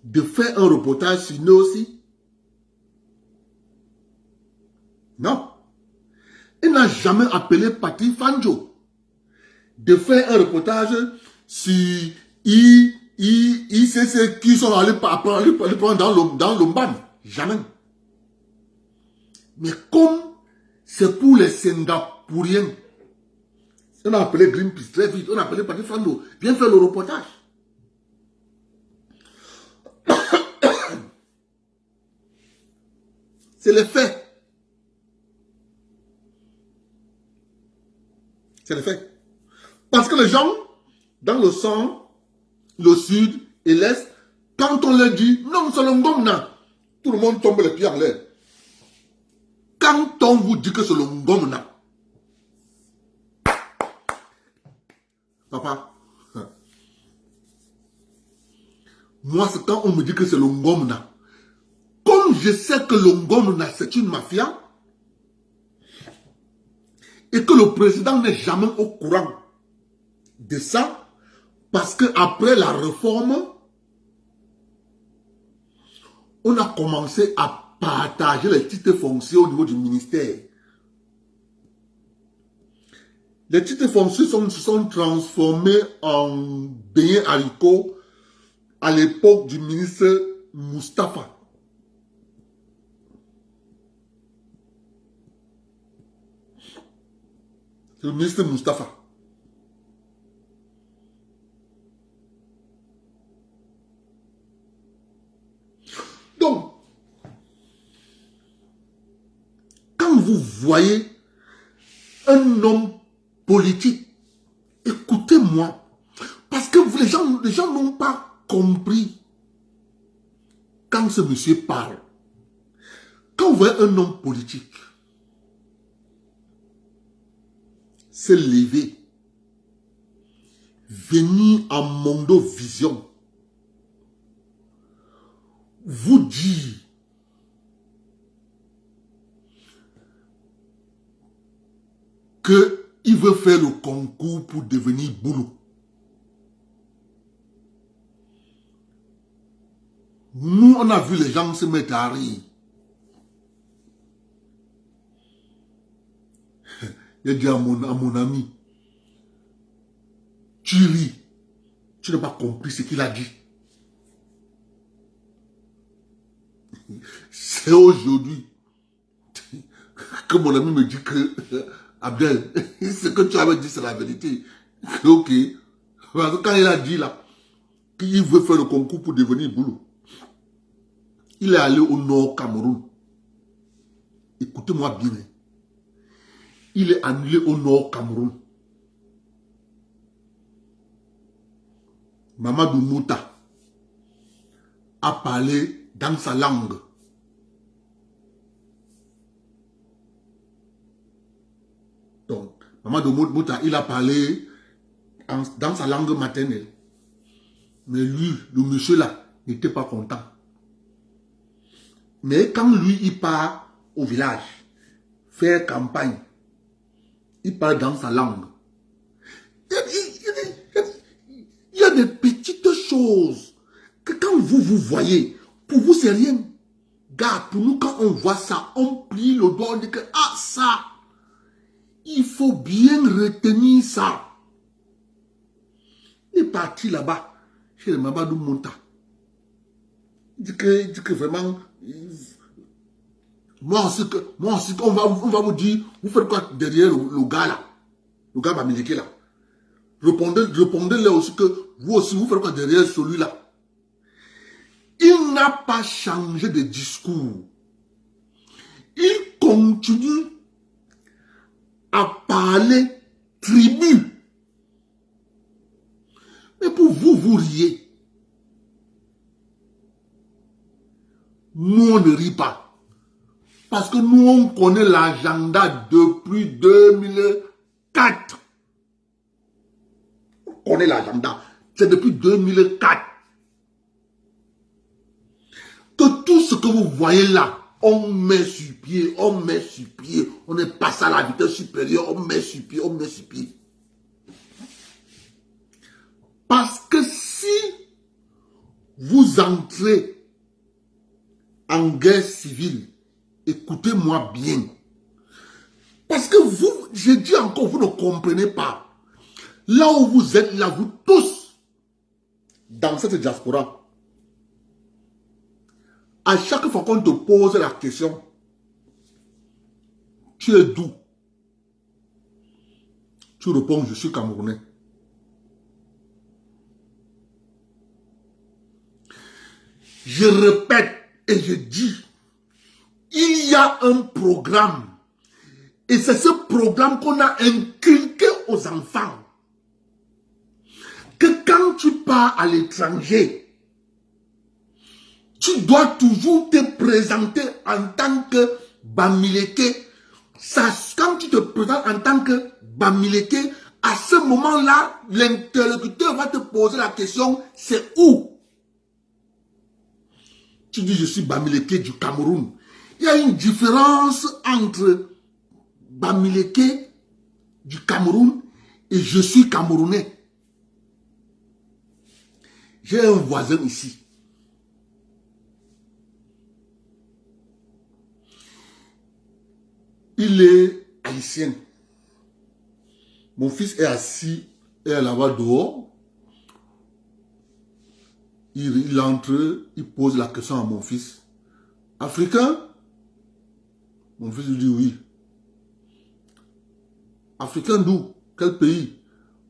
de faire un reportage sur nous aussi. Non. Elle n'a jamais appelé Patrick Fanjo de faire un reportage sur ICC qui sont allés prendre dans l'Omban. Jamais. Mais comme c'est pour les Singapouriens, on a appelé Greenpeace très vite, on a appelé Patrick Fanjo, viens faire le reportage. C'est les faits. C'est les faits. Parce que les gens, dans le centre, le sud et l'est, quand on leur dit, non, c'est le Ngomna, tout le monde tombe les pieds en l'air. Quand on vous dit que c'est le Ngomna, papa, moi c'est quand on me dit que c'est le Ngomna. Comme je sais que le Ngomna c'est une mafia, et que le président n'est jamais au courant de ça, parce qu'après la réforme, on a commencé à partager les titres fonciers au niveau du ministère. Les titres fonciers se sont transformés en beignets haricots à l'époque du ministre Moustapha. C'est le ministre Moustapha. Donc, quand vous voyez un homme politique, écoutez-moi, parce que les gens n'ont pas compris quand ce monsieur parle. Quand vous voyez un homme politique, s'est levé, venir en Mondo Vision, vous dire qu'il veut faire le concours pour devenir boulot. Nous, on a vu les gens se mettre à rire. Il a dit à mon ami, tu ris, tu n'as pas compris ce qu'il a dit. C'est aujourd'hui que mon ami me dit que, Abdel, ce que tu avais dit, c'est la vérité. Ok. Parce que quand il a dit là, qu'il veut faire le concours pour devenir boulot, il est allé au nord Cameroun. Écoutez-moi bien. Il est annulé au nord Cameroun. Mamadou Mouta a parlé dans sa langue. Donc, Mamadou Mouta, il a parlé dans sa langue maternelle. Mais lui, le monsieur là, n'était pas content. Mais quand lui, il part au village, faire campagne, il parle dans sa langue. Il y a des petites choses que quand vous voyez, pour vous, c'est rien. Gars, pour nous, quand on voit ça, on plie le doigt, on dit que, ah, ça, il faut bien retenir ça. Il est parti là-bas, chez le Mamadou Monta. Il dit que vraiment, moi aussi, on va vous dire, vous faites quoi derrière le gars là, le gars Bamileke là. Répondez-le aussi que vous aussi, vous faites quoi derrière celui-là. Il n'a pas changé de discours. Il continue à parler tribu. Mais pour vous, vous riez. Nous, on ne rit pas. Parce que nous, on connaît l'agenda depuis 2004. On connaît l'agenda. C'est depuis 2004. Que tout ce que vous voyez là, on met sur pied, on est passé à la vitesse supérieure, on met sur pied. Parce que si vous entrez en guerre civile, écoutez-moi bien. Parce que vous, je dis encore, vous ne comprenez pas. Là où vous êtes, là, vous tous, dans cette diaspora, à chaque fois qu'on te pose la question, tu es d'où? Tu réponds, je suis Camerounais. Je répète et je dis, il y a un programme. Et c'est ce programme qu'on a inculqué aux enfants. Que quand tu pars à l'étranger, tu dois toujours te présenter en tant que Bamileke. Quand tu te présentes en tant que Bamileke, à ce moment-là, l'interlocuteur va te poser la question, c'est où? Tu dis, je suis Bamileke du Cameroun. Il y a une différence entre Bamileke du Cameroun et je suis Camerounais. J'ai un voisin ici. Il est haïtien. Mon fils est assis et là-bas dehors. Il entre, il pose la question à mon fils. Africain? Mon fils lui dit oui. Africain d'où? Quel pays?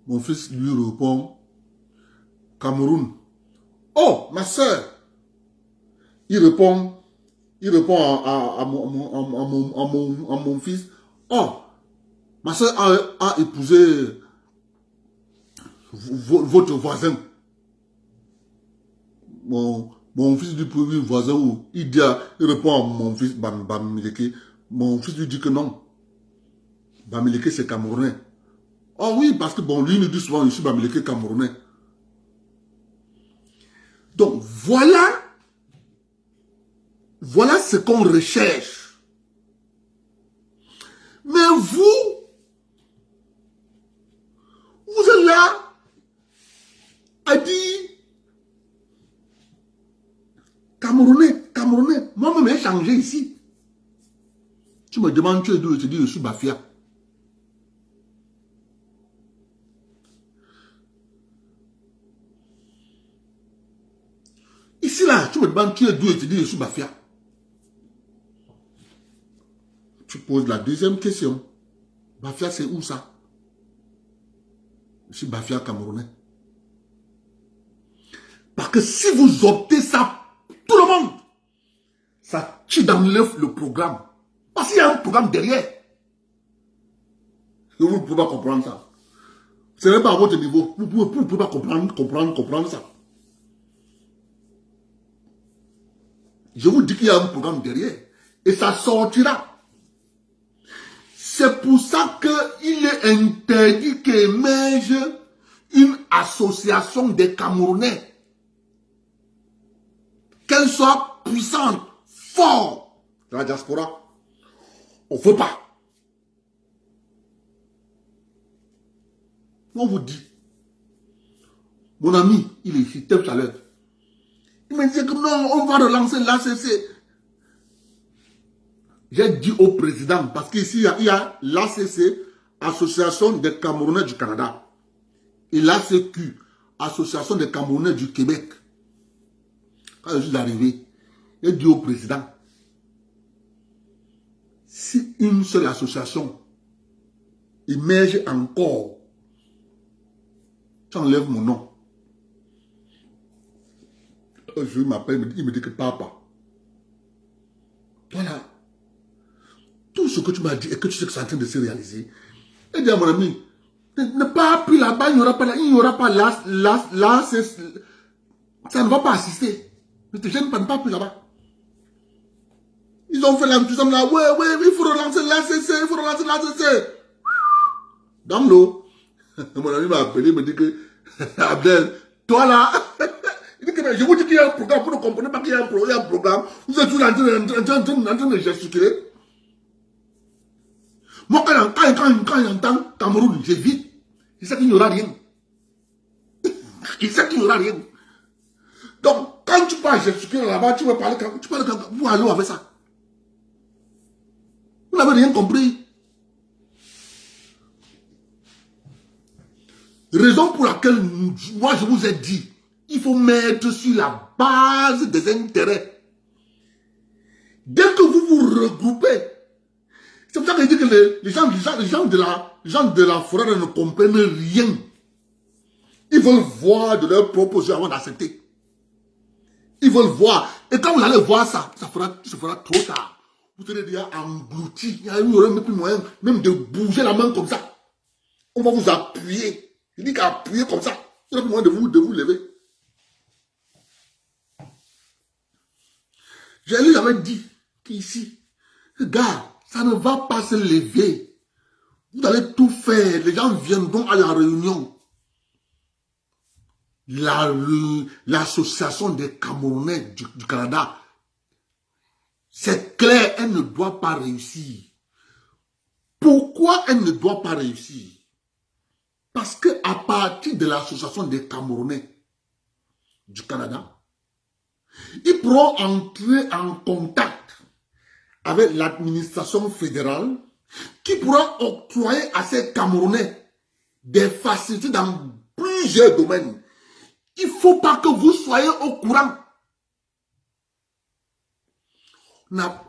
Mon fils lui répond Cameroun. Oh, ma soeur! Il répond à mon fils. Oh, ma soeur a épousé votre voisin. Mon fils lui dit, oui, voisin où? Il répond à mon fils, Bamileke. Mon fils lui dit que non. Bamileke, c'est Camerounais. Oh oui, parce que bon, lui nous dit souvent, je suis Bamileke Camerounais. Donc voilà ce qu'on recherche. Mais vous êtes là à dire Camerounais, moi-même j'ai changé ici. Tu me demandes, tu es d'où, je te dis, je suis Bafia. Ici là, tu me demandes, tu es d'où, je te dis, je suis Bafia. Tu poses la deuxième question. Bafia, c'est où ça? Je suis Bafia Camerounais. Parce que si vous optez ça, tout le monde, ça tue dans l'œuf le programme. Parce qu'il y a un programme derrière. Vous ne pouvez pas comprendre ça. Ce n'est pas à votre niveau. Vous ne pouvez pas comprendre ça. Je vous dis qu'il y a un programme derrière. Et ça sortira. C'est pour ça qu'il est interdit qu'émerge une association des Camerounais. Qu'elle soit puissante, forte dans la diaspora. On ne veut pas. On vous dit. Mon ami, il est ici, tout à l'heure. Il me disait que non, on va relancer l'ACC. J'ai dit au président, parce qu'ici, il y a l'ACC, Association des Camerounais du Canada, et l'ACQ, Association des Camerounais du Québec. Quand je suis arrivé, j'ai dit au président, si une seule association émerge encore, tu enlèves mon nom. Je m'appelle, il me dit que papa. Voilà. Tout ce que tu m'as dit et que tu sais que c'est en train de se réaliser. Et dis à mon ami, ne pas appuyer là-bas, il n'y aura pas là, ça ne va pas assister. Ne te gêne pas, ne pas appuyer là-bas. Ils ont fait l'enthousiasme là, ouais, il faut relancer l'ACC, Dans l'eau. Mon ami m'a appelé, il me dit que, Abdel, toi là, il dit que je vous dis qu'il y a un programme, vous ne comprenez pas qu'il y a un programme, vous êtes toujours en train de gesticuler. Moi, quand j'entends Cameroun, j'évite. Je sais qu'il n'y aura rien. Donc, quand tu parles gesticuler là-bas, tu vas parler, vous allez avec ça. Vous n'avez rien compris. Raison pour laquelle, moi, je vous ai dit, il faut mettre sur la base des intérêts. Dès que vous vous regroupez, c'est pour ça que je dis que les gens de la forêt ne comprennent rien. Ils veulent voir de leurs propres yeux avant d'accepter. Ils veulent voir. Et quand vous allez voir ça, ça se fera trop tard. Vous serez déjà englouti. Il n'y aura même plus moyen même de bouger la main comme ça. On va vous appuyer. Je dis qu'appuyer comme ça. Il n'y aura plus moyen de vous lever. J'avais dit qu'ici, regarde, ça ne va pas se lever. Vous allez tout faire. Les gens viendront à la réunion. L'association des Camerounais du Canada, c'est clair, elle ne doit pas réussir. Pourquoi elle ne doit pas réussir? Parce qu'à partir de l'association des Camerounais du Canada, ils pourront entrer en contact avec l'administration fédérale qui pourra octroyer à ces Camerounais des facilités dans plusieurs domaines. Il ne faut pas que vous soyez au courant.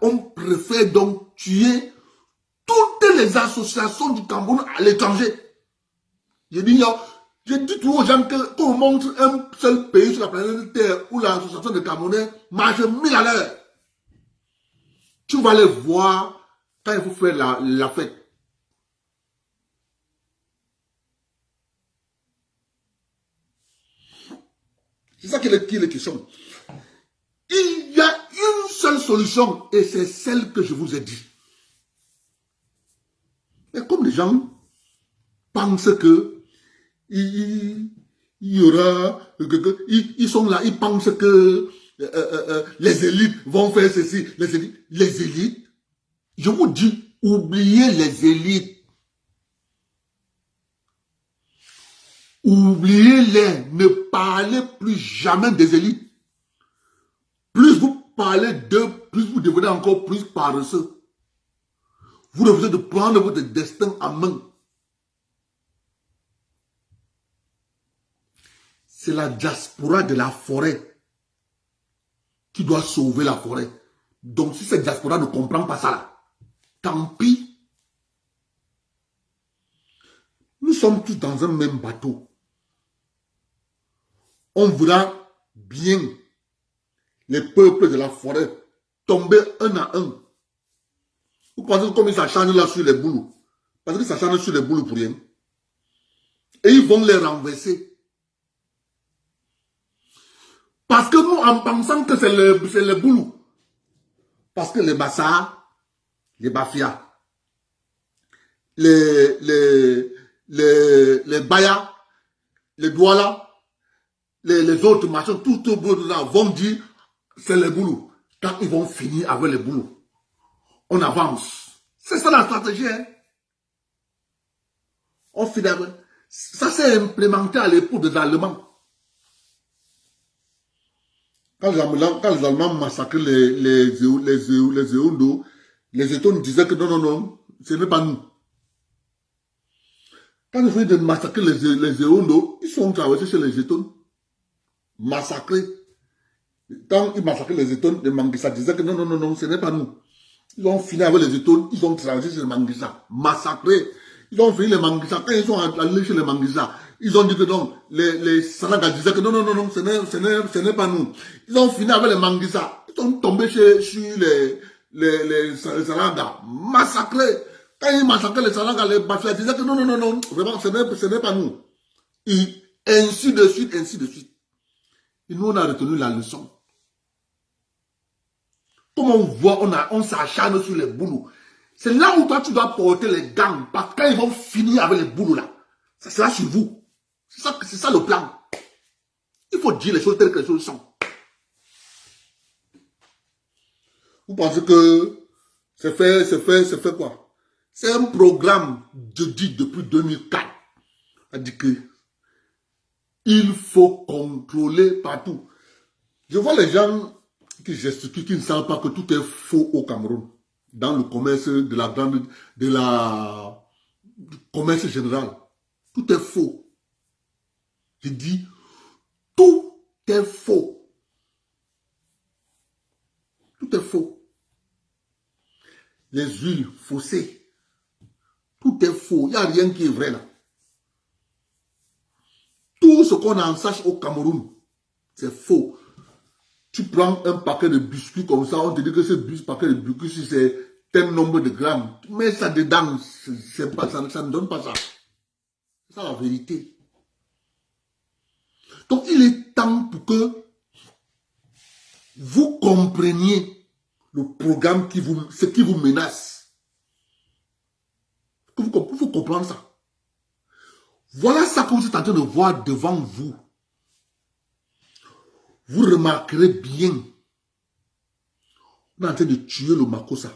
On préfère donc tuer toutes les associations du Cameroun à l'étranger. Je dis toujours aux gens qu'on montre un seul pays sur la planète Terre où l'association des Camerounais marche 1000 à l'heure. Tu vas les voir quand il faut faire la fête. C'est ça qui est question. Il y a une seule solution et c'est celle que je vous ai dit. Mais comme les gens pensent que il y aura... Ils sont là, ils pensent que les élites vont faire ceci. Les élites, je vous dis, oubliez les élites. Oubliez-les, ne parlez plus jamais des élites. Plus vous parlez d'eux, plus vous devenez encore plus paresseux. Vous refusez de prendre votre destin en main. C'est la diaspora de la forêt qui doit sauver la forêt. Donc si cette diaspora ne comprend pas ça, là, tant pis. Nous sommes tous dans un même bateau. On verra bien les peuples de la forêt tomber un à un. Vous pensez que comme ils s'acharnent là sur les boules, parce qu'ils s'acharnent sur les boules pour rien. Et ils vont les renverser. Parce que nous, en pensant que c'est les boules, parce que les Bassa, les Bafia, les Baya, les Douala, les autres machins, tout là vont dire c'est les boulous. Quand ils vont finir avec les boulous, on avance. C'est ça la stratégie. Hein? On finit avec. Ça s'est implémenté à l'époque des Allemands. Quand les Allemands massacraient les Zéondos, les États disaient que non, ce n'est pas nous. Quand ils venaient de massacrer les Zéondos, ils sont traversés chez les États. Massacrés. Quand ils massacraient les États, les Manguissa disaient que non, ce n'est pas nous. Ils ont fini avec les États, ils ont traversé chez les Manguissa, massacrés. Ils ont fini les Manguissa. Quand ils sont allés chez les Manguissa, ils ont dit que non, les Sanaga disaient que non, ce n'est pas nous. Ils ont fini avec les Manguissa. Ils sont tombés sur les Sanaga, massacrés. Quand ils massacraient les Sanaga, les Bafia disaient que non, vraiment, ce n'est pas nous. Et ainsi de suite. Et nous, on a retenu la leçon. Comme on voit, on s'acharne sur les boulots. C'est là où toi, tu dois porter les gants. Parce que quand ils vont finir avec les boulots là, ça sera sur vous. C'est ça le plan. Il faut dire les choses telles que les choses sont. Vous pensez que c'est fait quoi? C'est un programme de dit depuis 2004. On dit que il faut contrôler partout. Je vois les gens qui gesticulent, qui ne savent pas que tout est faux au Cameroun. Dans le commerce du commerce général. Tout est faux. Je dis, tout est faux. Tout est faux. Les huiles faussées. Tout est faux. Il n'y a rien qui est vrai là. Tout ce qu'on en sache au Cameroun, c'est faux. Tu prends un paquet de biscuits comme ça, on te dit que ce paquet de biscuits, c'est tel nombre de grammes. Mais ça dedans, ça ne donne pas ça. C'est ça la vérité. Donc il est temps pour que vous compreniez le programme ce qui vous menace. Il faut comprendre ça. Voilà ça que vous êtes en train de voir devant vous. Vous remarquerez bien. On est en train de tuer le Makossa.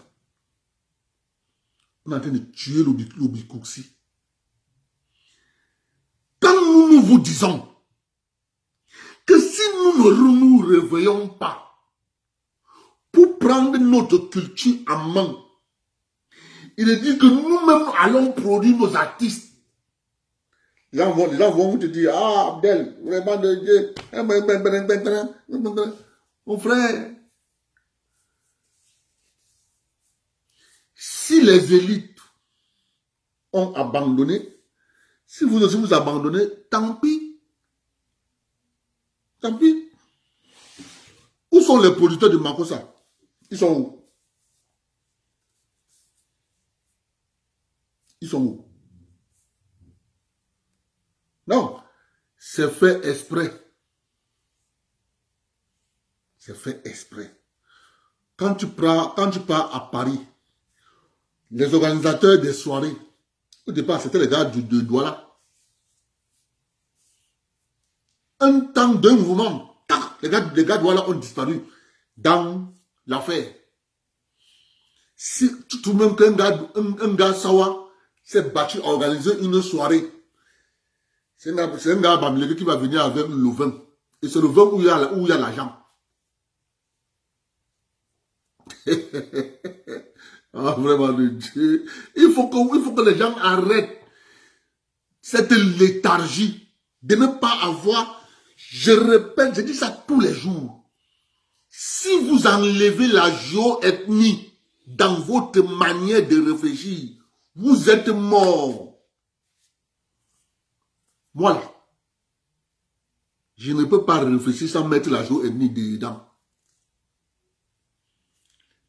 On est en train de tuer le Bikouksi. Quand nous vous disons que si nous ne nous réveillons pas pour prendre notre culture en main, il est dit que nous-mêmes allons produire nos artistes. Les gens vont te dire, ah Abdel, vraiment de Dieu, mon frère. Si les élites ont abandonné, si vous aussi vous abandonnez, tant pis. Tant pis. Où sont les producteurs de Makossa? Ils sont où? Ils sont où? Non, c'est fait exprès. C'est fait exprès. Quand tu pars à Paris, les organisateurs des soirées, Au départ, c'était les gars de Douala. Un temps d'un mouvement, tac, les gars de Douala ont disparu dans l'affaire. Si tout de même qu'un gars Sawa s'est battu à organiser une soirée, c'est un gars Bamileke qui va venir avec le vin. Et c'est le vin où il y a l'argent. Ah, vraiment, Dieu. Il faut que les gens arrêtent cette léthargie de ne pas avoir, je répète, je dis ça tous les jours. Si vous enlevez la géoethnie dans votre manière de réfléchir, vous êtes mort. Moi, là, je ne peux pas réfléchir sans mettre la géoethnie dedans.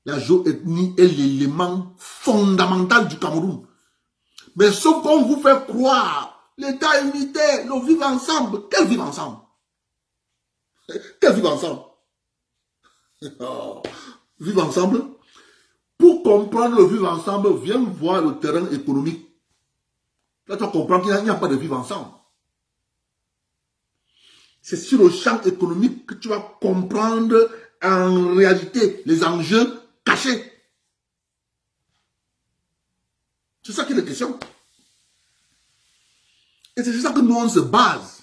La géoethnie est l'élément fondamental du Cameroun. Mais sauf qu'on vous fait croire, l'État unitaire, le vivre ensemble. Quel vivre ensemble? Quel vivre ensemble? Vivre ensemble? Pour comprendre le vivre ensemble, viens voir le terrain économique. Là, tu vas comprendre qu'il n'y a pas de vivre ensemble. C'est sur le champ économique que tu vas comprendre en réalité les enjeux cachés. C'est ça qui est la question. Et c'est ça que nous on se base.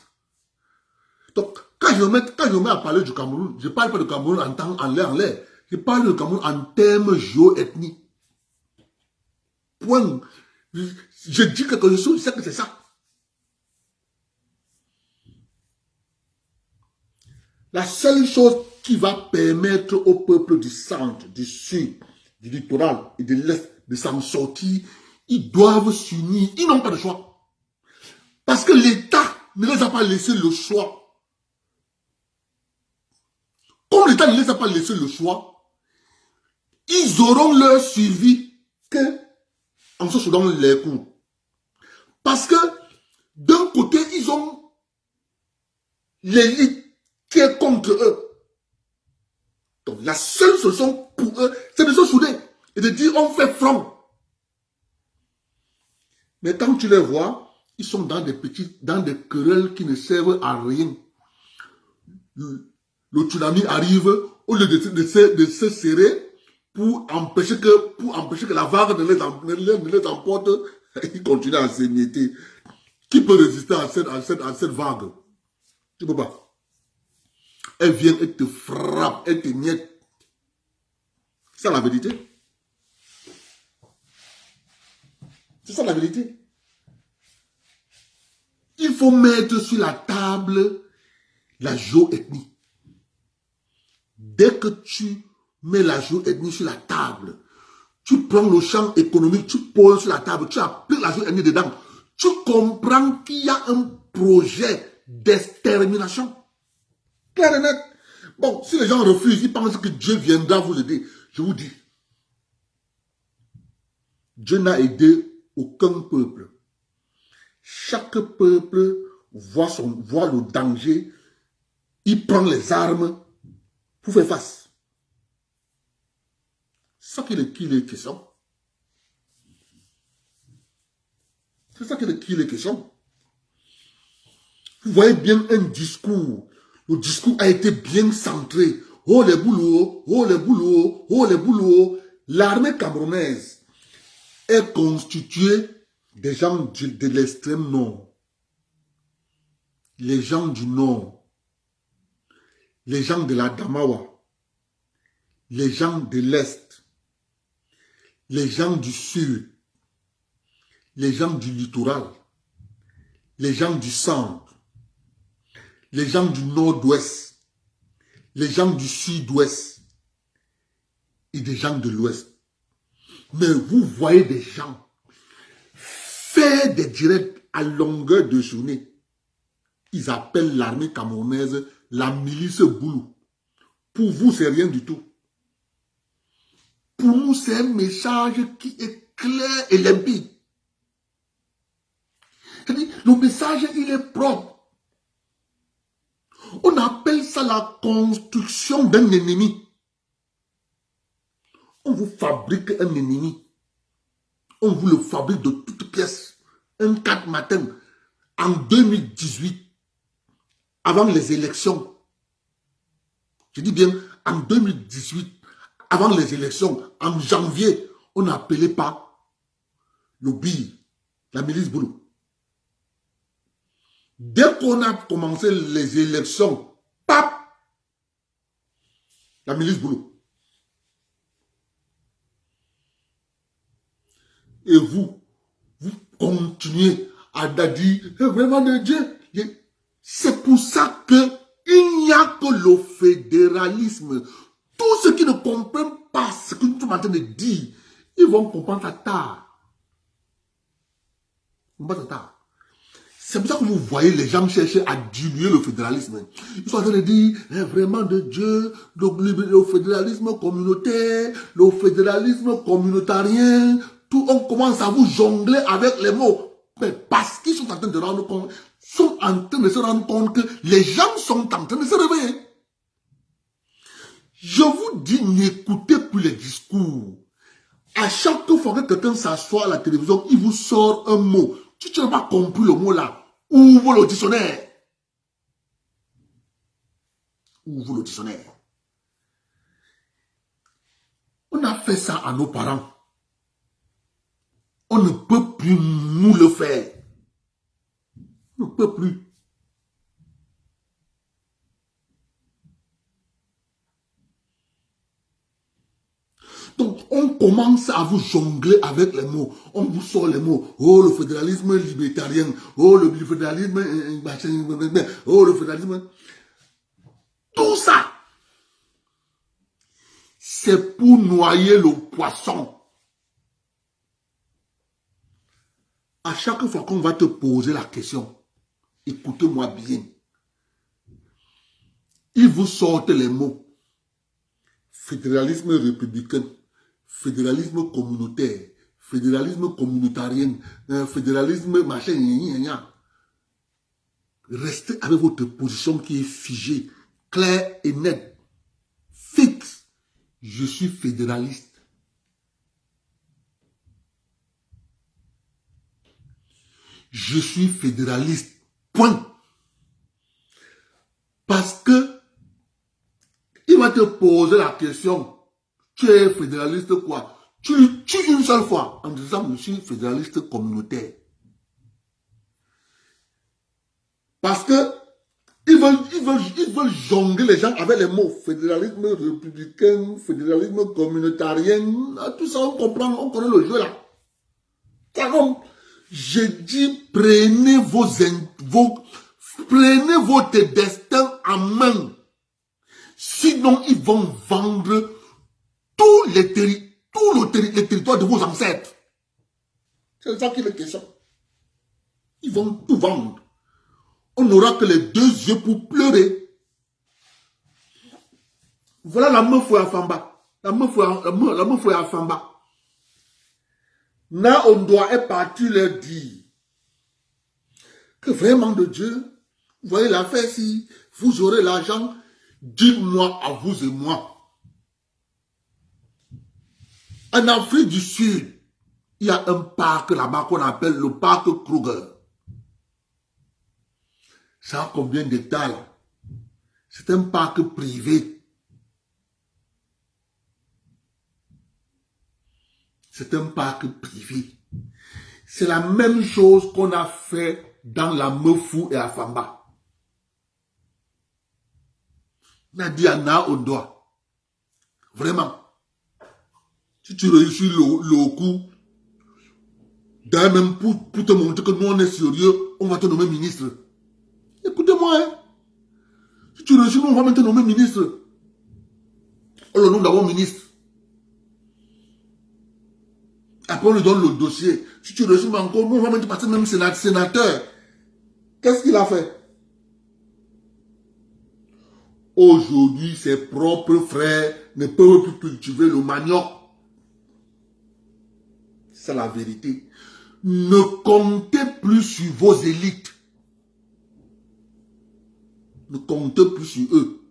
Donc, quand je me mets à parler du Cameroun, je ne parle pas du Cameroun en l'air. Je parle du Cameroun en termes géoethniques. Point. Je dis quelque chose, je sais que c'est ça. La seule chose qui va permettre au peuple du centre, du sud, du littoral et de l'est de s'en sortir, ils doivent s'unir. Ils n'ont pas de choix. Parce que l'État ne les a pas laissé le choix. Comme l'État ne les a pas laissé le choix, ils auront leur suivi que en se soudant les coups. Parce que d'un côté, ils ont l'élite qui est contre eux. Donc la seule solution pour eux, c'est de se souder et de dire on fait front. Mais quand tu les vois, ils sont dans des querelles qui ne servent à rien. Le tsunami arrive, au lieu de se serrer pour empêcher que la vague ne les emporte, ils continuent à s'émietter. Qui peut résister à cette vague? Tu ne peux pas. Elle vient, elle te frappe, elle te miette. C'est ça la vérité. C'est ça la vérité. Il faut mettre sur la table la géoethnie. Dès que tu mets la géoethnie sur la table, tu prends le champ économique, tu poses sur la table, tu appliques la géoethnie dedans, tu comprends qu'il y a un projet d'extermination. Clair et net. Bon, si les gens refusent, ils pensent que Dieu viendra vous aider. Je vous dis, Dieu n'a aidé aucun peuple. Chaque peuple voit le danger, il prend les armes pour faire face. C'est ça qui est question. C'est ça qui est question. Vous voyez bien un discours. Le discours a été bien centré. Oh les boulots, oh les boulots, oh les boulots. L'armée camerounaise est constituée des gens de l'extrême nord. Les gens du nord. Les gens de la Damawa. Les gens de l'est. Les gens du sud. Les gens du littoral. Les gens du centre. Les gens du nord-ouest, les gens du sud-ouest et des gens de l'ouest. Mais vous voyez des gens faire des directs à longueur de journée. Ils appellent l'armée camerounaise la milice Boulou. Pour vous, c'est rien du tout. Pour nous, c'est un message qui est clair et limpide. C'est-à-dire, le message, il est propre. On appelle ça la construction d'un ennemi. On vous fabrique un ennemi. On vous le fabrique de toutes pièces. un 4 matin, en 2018, avant les élections, je dis bien en 2018, avant les élections, en janvier, on n'appelait pas le BI, la milice Boulou. Dès qu'on a commencé les élections, pap, la milice Boulou. Et vous continuez à dire, vraiment de Dieu. C'est pour ça qu'il n'y a que le fédéralisme. Tous ceux qui ne comprennent pas ce que nous sommes en train de dire, ils vont comprendre à tard. C'est pour ça que vous voyez les gens chercher à diluer le fédéralisme. Ils sont en train de dire, vraiment de Dieu, le fédéralisme communautaire, le fédéralisme communautarien, tout, on commence à vous jongler avec les mots. Mais parce qu'ils sont en train de rendre compte, se rendre compte que les gens sont en train de se réveiller. Je vous dis, n'écoutez plus les discours. À chaque fois que quelqu'un s'assoit à la télévision, il vous sort un mot. Si tu n'as pas compris le mot là, ouvre le dictionnaire. Ouvre le dictionnaire. On a fait ça à nos parents. On ne peut plus nous le faire. On ne peut plus. Donc, on commence à vous jongler avec les mots. On vous sort les mots. Oh, le fédéralisme libertarien. Oh, le fédéralisme... Oh, le fédéralisme... Tout ça, c'est pour noyer le poisson. À chaque fois qu'on va te poser la question, écoutez-moi bien. Ils vous sortent les mots. Fédéralisme républicain, fédéralisme communautaire, fédéralisme communautarien, fédéralisme machin, restez avec votre position qui est figée, claire et nette, fixe. Je suis fédéraliste. Je suis fédéraliste. Point. Parce que il va te poser la question, tu es fédéraliste quoi? Tu une seule fois en disant je suis fédéraliste communautaire. Parce que ils veulent jongler les gens avec les mots fédéralisme républicain, fédéralisme communautarien, tout ça on comprend, on connaît le jeu là. Car je dis prenez votre destin en main. Sinon, ils vont vendre tout le territoire de vos ancêtres. C'est ça qui est la question. Ils vont tout vendre. On n'aura que les deux yeux pour pleurer. Voilà la meuf à Famba. La meuf à Famba. Là, on doit être parti leur dire que vraiment de Dieu, vous voyez l'affaire, si vous aurez l'argent, dites-moi à vous et moi. En Afrique du Sud, il y a un parc là-bas qu'on appelle le parc Kruger. Ça a combien d'hectares là? C'est un parc privé. C'est un parc privé. C'est la même chose qu'on a fait dans la Mefou et à Famba. On a dit à Na Ondoa. Vraiment. Si tu réussis le coup, d'ailleurs même pour te montrer que nous on est sérieux, on va te nommer ministre. Écoutez-moi, hein. Si tu réussis, nous on va même te nommer ministre. On le nomme d'abord ministre. Après, on lui donne le dossier. Si tu réussis encore, nous, on va même te passer même sénateur. Qu'est-ce qu'il a fait? Aujourd'hui, ses propres frères ne peuvent plus cultiver le manioc. C'est la vérité. Ne comptez plus sur vos élites. Ne comptez plus sur eux.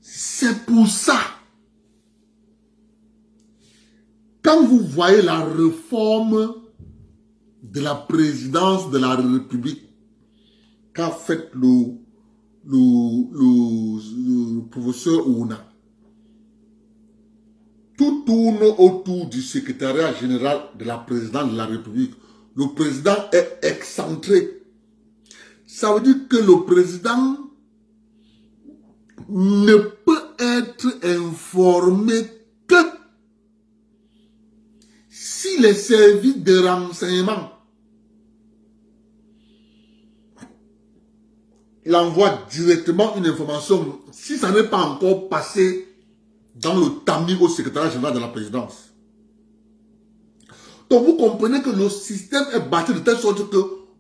C'est pour ça quand vous voyez la réforme de la présidence de la République qu'a fait le professeur Ouna, tout tourne autour du secrétariat général de la présidence de la République. Le président est excentré. Ça veut dire que le président ne peut être informé que si les services de renseignement l'envoient directement une information, si ça n'est pas encore passé dans le tamis au secrétariat général de la présidence. Donc vous comprenez que le système est bâti de telle sorte que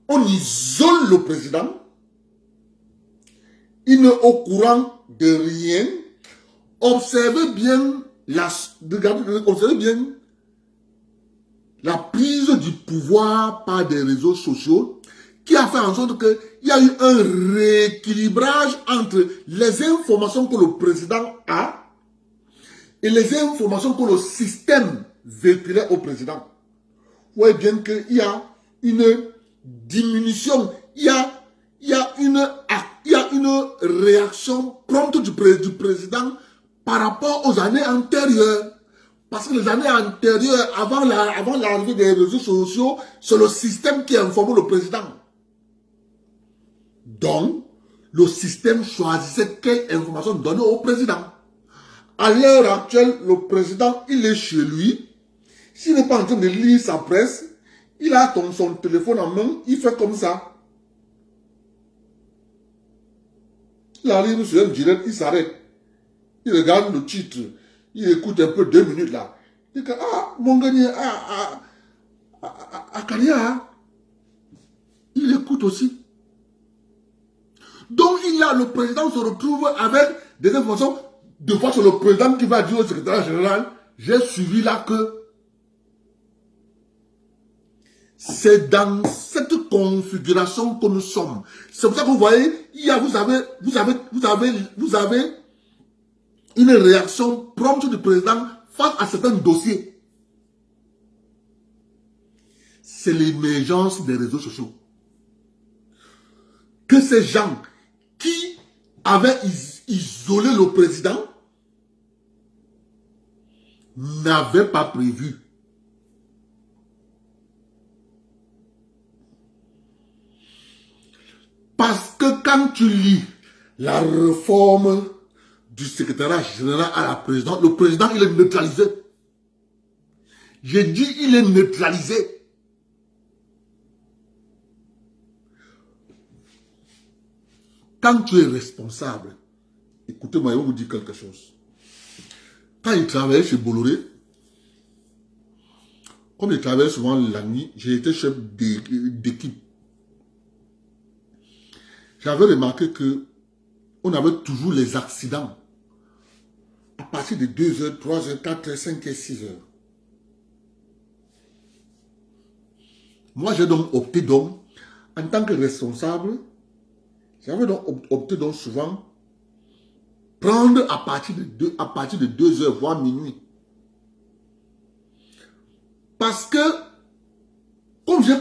on isole le président, il n'est au courant de rien. Observez bien la prise du pouvoir par des réseaux sociaux qui a fait en sorte qu'il y a eu un rééquilibrage entre les informations que le président a et les informations que le système véhiculait au président. Vous voyez bien qu'il y a une diminution, il y a une réaction prompte du président par rapport aux années antérieures. Parce que les années antérieures, avant l'arrivée des réseaux sociaux, c'est le système qui informe le président. Donc, le système choisissait quelle information donner au président. À l'heure actuelle, le président, il est chez lui. S'il n'est pas en train de lire sa presse, il a son téléphone en main, il fait comme ça. Il arrive sur un direct, il s'arrête. Il regarde le titre. Il écoute un peu 2 minutes là. Il dit, mon gagné, Kania. Il écoute aussi. Donc le président se retrouve avec des informations. De fois, c'est le président qui va dire au secrétaire général, j'ai suivi là que c'est dans cette configuration que nous sommes. C'est pour ça que vous voyez, vous avez une réaction prompte du président face à certains dossiers. C'est l'émergence des réseaux sociaux. Que ces gens qui avaient isolé le président n'avaient pas prévu. Parce que quand tu lis la réforme du secrétariat général à la présidence, le président, il est neutralisé. J'ai dit, il est neutralisé. Quand tu es responsable, écoutez-moi, je vais vous dire quelque chose. Quand il travaillait chez Bolloré, comme il travaillait souvent la nuit, j'ai été chef d'équipe. J'avais remarqué que on avait toujours les accidents à partir de 2h, 3h, 4h, 5h, 6h. Moi, j'ai donc opté donc, en tant que responsable, j'avais donc opté donc souvent prendre à partir de 2h, voire minuit. Parce que, comme je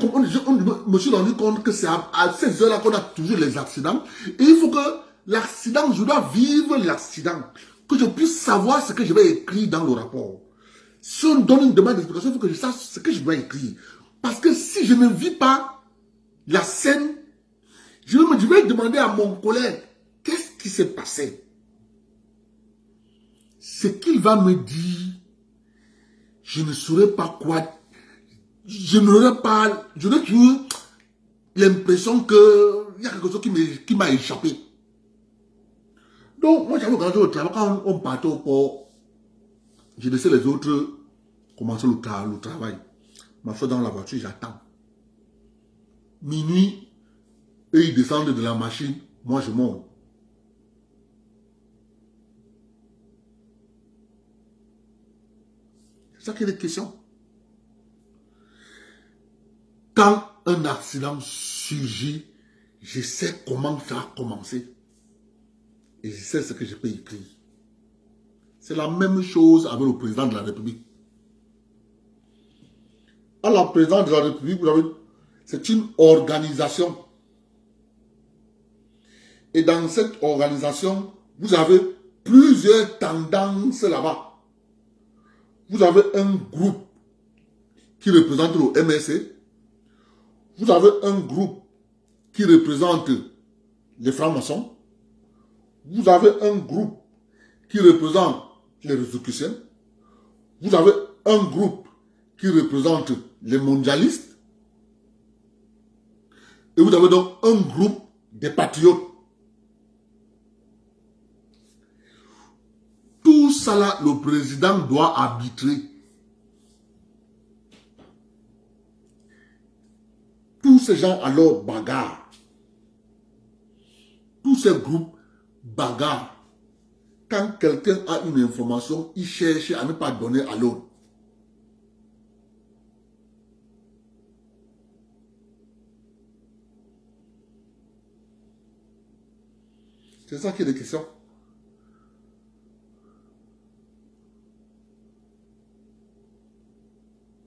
me suis rendu compte que c'est à ces heures-là qu'on a toujours les accidents. Et il faut que l'accident, je dois vivre l'accident. Que je puisse savoir ce que je vais écrire dans le rapport. Si on donne une demande d'explication, il faut que je sache ce que je dois écrire. Parce que si je ne vis pas la scène, je vais demander à mon collègue, qu'est-ce qui s'est passé? Ce qu'il va me dire, je ne saurais pas quoi. J'aurais toujours l'impression qu'il y a quelque chose qui m'a échappé. Donc, moi, j'avais regardé le travail. Quand on partait au port, je laissais les autres commencer le travail. Je m'assois dans la voiture, j'attends. Minuit, eux, ils descendent de la machine. Moi, je monte. C'est ça qui est la question. Quand un accident surgit, je sais comment ça a commencé. Et je sais ce que je peux écrire. C'est la même chose avec le président de la République. à la présidence de la République, c'est une organisation. Et dans cette organisation, vous avez plusieurs tendances là-bas. Vous avez un groupe qui représente le MSC. Vous avez un groupe qui représente les francs-maçons. Vous avez un groupe qui représente les Rosicruciens. Vous avez un groupe qui représente les mondialistes. Et vous avez donc un groupe des patriotes. Tout ça là, le président doit arbitrer. Tous ces gens alors bagarrent. Tous ces groupes bagarrent. Quand quelqu'un a une information, il cherche à ne pas donner à l'autre. C'est ça qui est la question.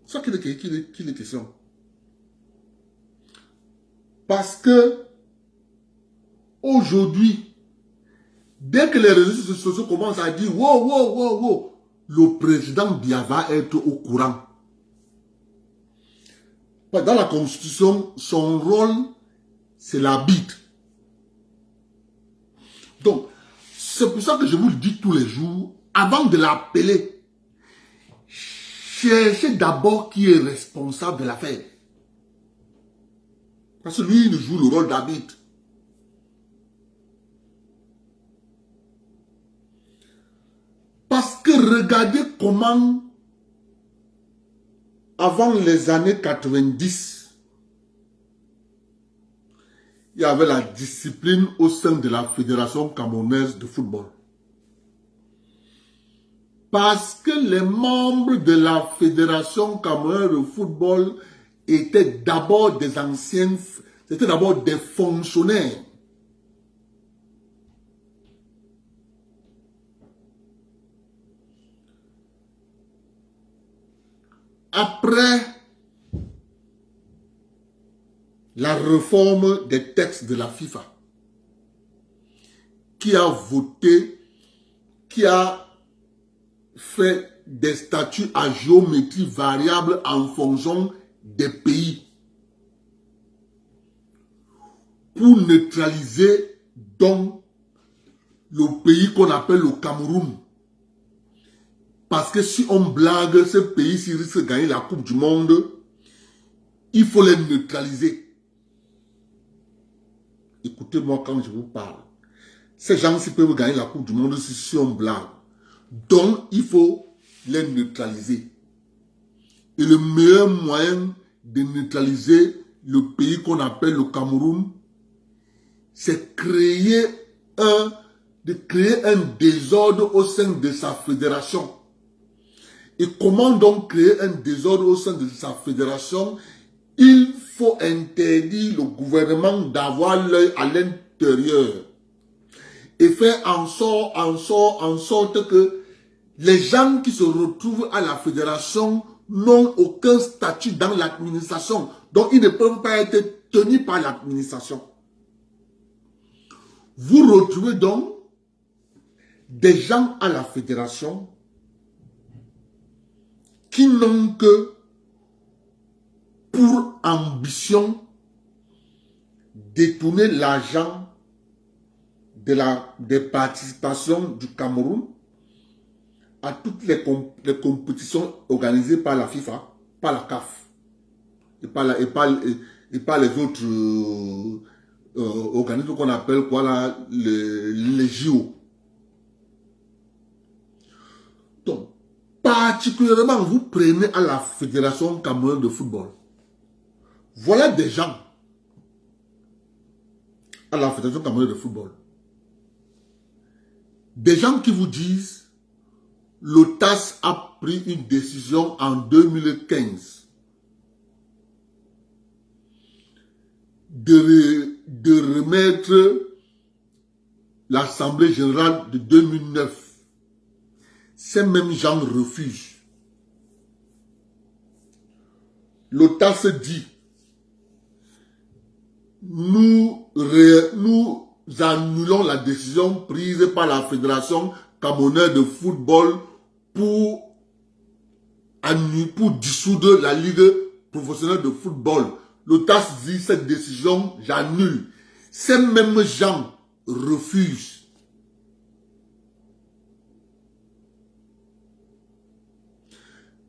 C'est ça qui est question. Parce que aujourd'hui, dès que les réseaux sociaux commencent à dire wow, le président Biya va être au courant. Dans la Constitution, son rôle, c'est l'arbitre. Donc, c'est pour ça que je vous le dis tous les jours, avant de l'appeler, cherchez d'abord qui est responsable de l'affaire. Parce que lui, il joue le rôle d'arbitre. Parce que regardez comment, avant les années 90, il y avait la discipline au sein de la Fédération camerounaise de football. Parce que les membres de la Fédération camerounaise de football étaient d'abord des anciens, c'était d'abord des fonctionnaires. Après la réforme des textes de la FIFA, qui a voté, qui a fait des statuts à géométrie variable en fonction des pays, pour neutraliser donc le pays qu'on appelle le Cameroun. Parce que si on blague ce pays, s'il risque de gagner la Coupe du Monde, il faut les neutraliser. Écoutez-moi quand je vous parle. Ces gens-ci peuvent gagner la Coupe du Monde si on blague. Donc, il faut les neutraliser. Et le meilleur moyen de neutraliser le pays qu'on appelle le Cameroun, c'est créer un désordre au sein de sa fédération. Et comment donc créer un désordre au sein de sa fédération? Il faut interdire le gouvernement d'avoir l'œil à l'intérieur. Et faire en sorte que les gens qui se retrouvent à la fédération n'ont aucun statut dans l'administration. Donc, ils ne peuvent pas être tenus par l'administration. Vous retrouvez donc des gens à la fédération qui n'ont que pour ambition détourner l'argent des participations du Cameroun à toutes les compétitions organisées par la FIFA, par la CAF et par les autres organismes qu'on appelle quoi là, les JO. Donc, particulièrement, vous prenez à la Fédération camerounaise de football. Voilà des gens à la Fédération camerounaise de football. Des gens qui vous disent le TAS a pris une décision en 2015 de remettre l'Assemblée générale de 2009. Ces mêmes gens refusent. l'OTAS dit, nous annulons la décision prise par la Fédération camerounaise de football pour dissoudre la Ligue professionnelle de football. L'OTAS dit cette décision, j'annule. Ces mêmes gens refusent.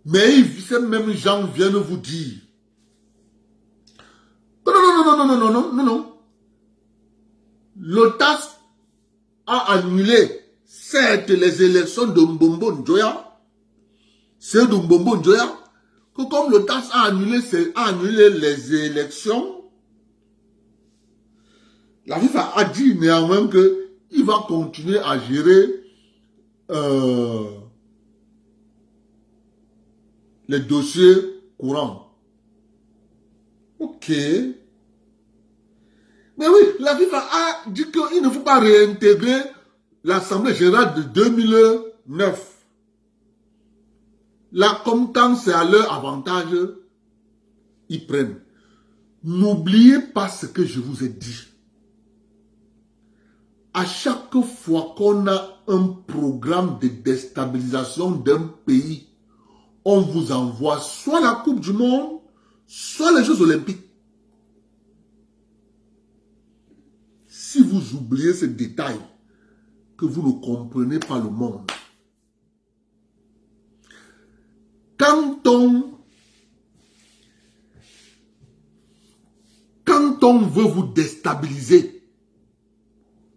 Mais ces mêmes gens viennent vous dire, non. L'OTAS a annulé, certes, les élections de Mbombo Njoya. C'est de Mbombo Njoya. Que comme l'OTAS a annulé les élections, la FIFA a dit néanmoins qu'il va continuer à gérer les dossiers courants. Ok. Mais oui, la FIFA a dit qu'il ne faut pas réintégrer l'Assemblée générale de 2009. Là, comme quand c'est à leur avantage, ils prennent. N'oubliez pas ce que je vous ai dit. À chaque fois qu'on a un programme de déstabilisation d'un pays, on vous envoie soit la Coupe du Monde, soit les Jeux Olympiques. Si vous oubliez ce détail, que vous ne comprenez pas le monde. Quand on veut vous déstabiliser,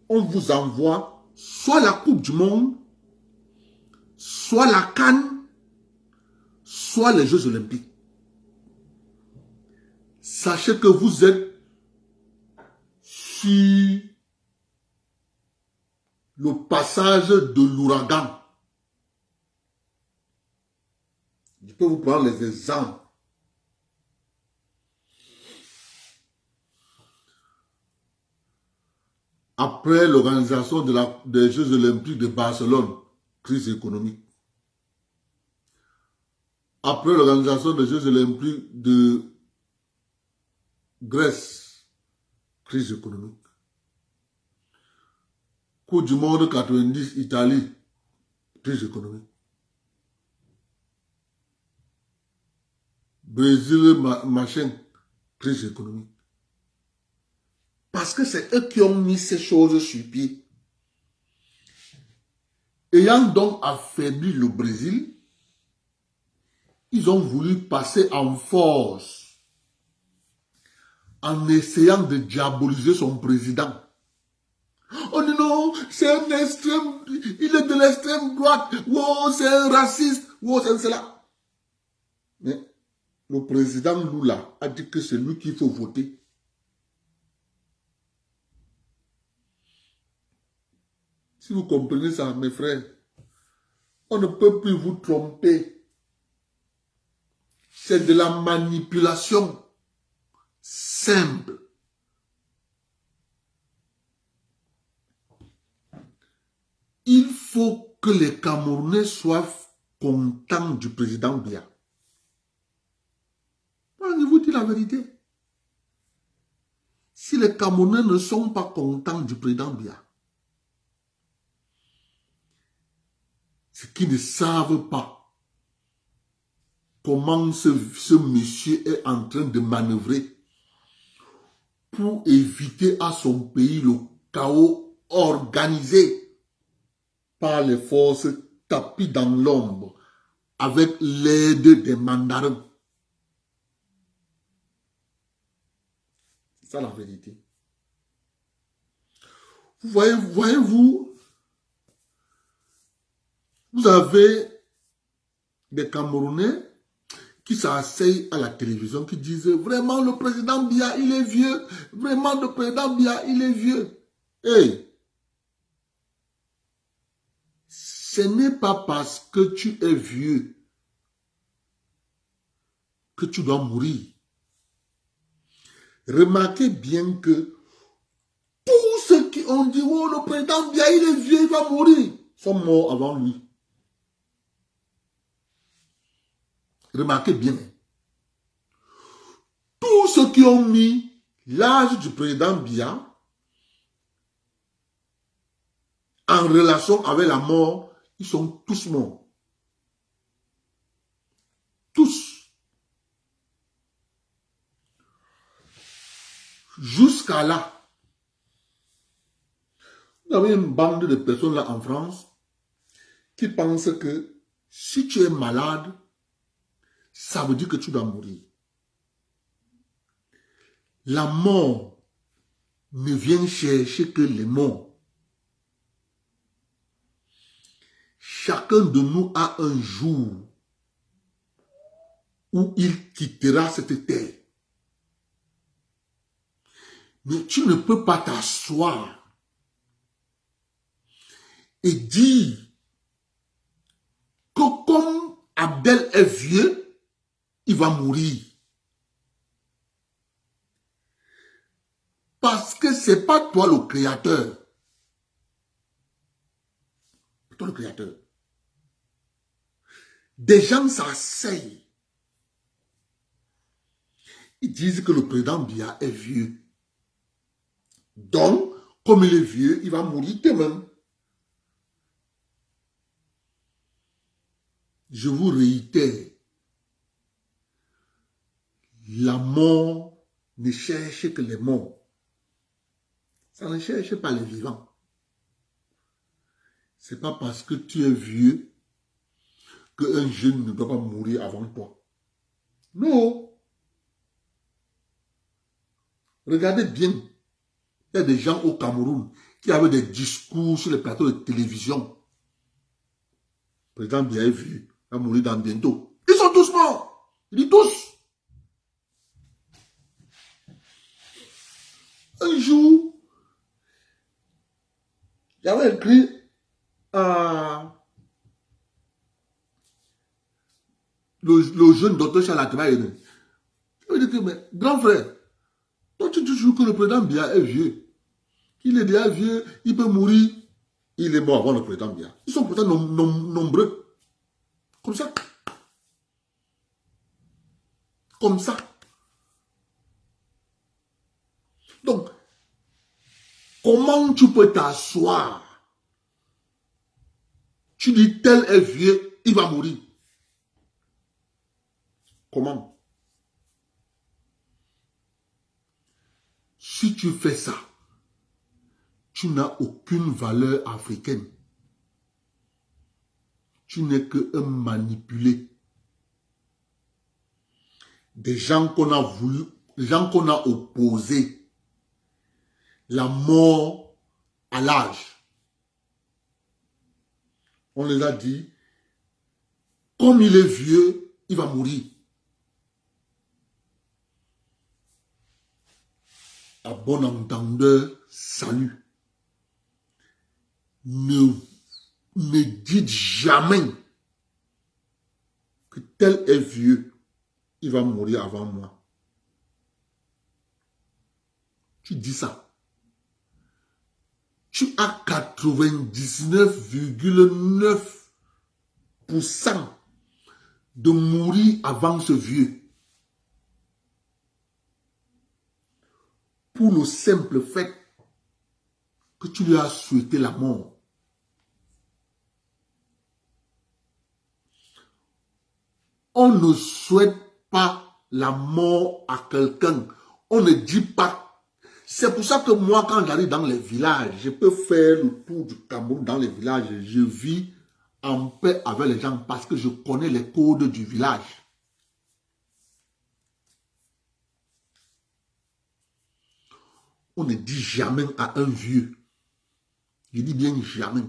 on vous envoie soit la Coupe du Monde, soit la CAN, soit les Jeux Olympiques. Sachez que vous êtes sur le passage de l'ouragan. Je peux vous prendre les exemples. Après l'organisation des Jeux Olympiques de Barcelone, crise économique. Après l'organisation des Jeux Olympiques de Grèce, crise économique. Coupe du Monde 90, Italie, crise économique. Brésil, machin, crise économique. Parce que c'est eux qui ont mis ces choses sur pied. Ayant donc affaibli le Brésil, ils ont voulu passer en force en essayant de diaboliser son président. Oh non, c'est un extrême, il est de l'extrême droite, wow, c'est un raciste, wow, c'est cela. Mais le président Lula a dit que c'est lui qu'il faut voter. Si vous comprenez ça, mes frères, on ne peut plus vous tromper. C'est de la manipulation simple. Il faut que les Camerounais soient contents du président Biya. Moi, je vous dis la vérité. Si les Camerounais ne sont pas contents du président Biya, c'est qu'ils ne savent pas comment ce monsieur est en train de manœuvrer pour éviter à son pays le chaos organisé par les forces tapis dans l'ombre avec l'aide des mandarins. C'est ça la vérité. Voyez-vous, vous avez des Camerounais qui s'asseyent à la télévision, qui disent vraiment le président Biya, il est vieux. Vraiment le président Biya, il est vieux. Hey, ce n'est pas parce que tu es vieux que tu dois mourir. Remarquez bien que tous ceux qui ont dit oh le président Biya, il est vieux, il va mourir, sont morts avant lui. Remarquez bien. ceux qui ont mis l'âge du président Biya en relation avec la mort, ils sont tous morts. Tous. Jusqu'à là. Vous avez une bande de personnes là en France qui pensent que si tu es malade, ça veut dire que tu dois mourir. La mort ne vient chercher que les morts. Chacun de nous a un jour où il quittera cette terre. Mais tu ne peux pas t'asseoir et dire que comme Abdel est vieux, il va mourir. Parce que ce n'est pas toi le créateur. C'est toi le créateur. Des gens s'asseyent. Ils disent que le président Biya est vieux. Donc, comme il est vieux, il va mourir demain. Je vous réitère, la mort ne cherche que les morts. Ça ne cherche pas les vivants. Ce n'est pas parce que tu es vieux qu'un jeune ne doit pas mourir avant toi. Non. Regardez bien. Il y a des gens au Cameroun qui avaient des discours sur les plateaux de télévision. Le président Biya est vieux. Il va mourir dans bientôt. Ils sont tous morts. Il dit tous. Un jour, j'avais écrit le jeune docteur Chalatema. Je lui ai dit que, mais grand frère, toi tu dis toujours que le président Biya est vieux. Il est déjà vieux, il peut mourir. Il est mort avant le président Biya. Ils sont pourtant nombreux. Comme ça. Comme ça. Donc, comment tu peux t'asseoir? Tu dis tel est vieux, il va mourir. Comment? Si tu fais ça, tu n'as aucune valeur africaine. Tu n'es qu'un manipulé. Des gens qu'on a voulu, des gens qu'on a opposés. La mort à l'âge. On les a dit, comme il est vieux, il va mourir. À bon entendeur, salut. Ne dites jamais que tel est vieux, il va mourir avant moi. Tu dis ça. Tu as 99,9% de mourir avant ce vieux. Pour le simple fait que tu lui as souhaité la mort. On ne souhaite pas la mort à quelqu'un. On ne dit pas. C'est pour ça que moi, quand j'arrive dans les villages, je peux faire le tour du Cameroun dans les villages. Je vis en paix avec les gens parce que je connais les codes du village. On ne dit jamais à un vieux. Je dis bien jamais.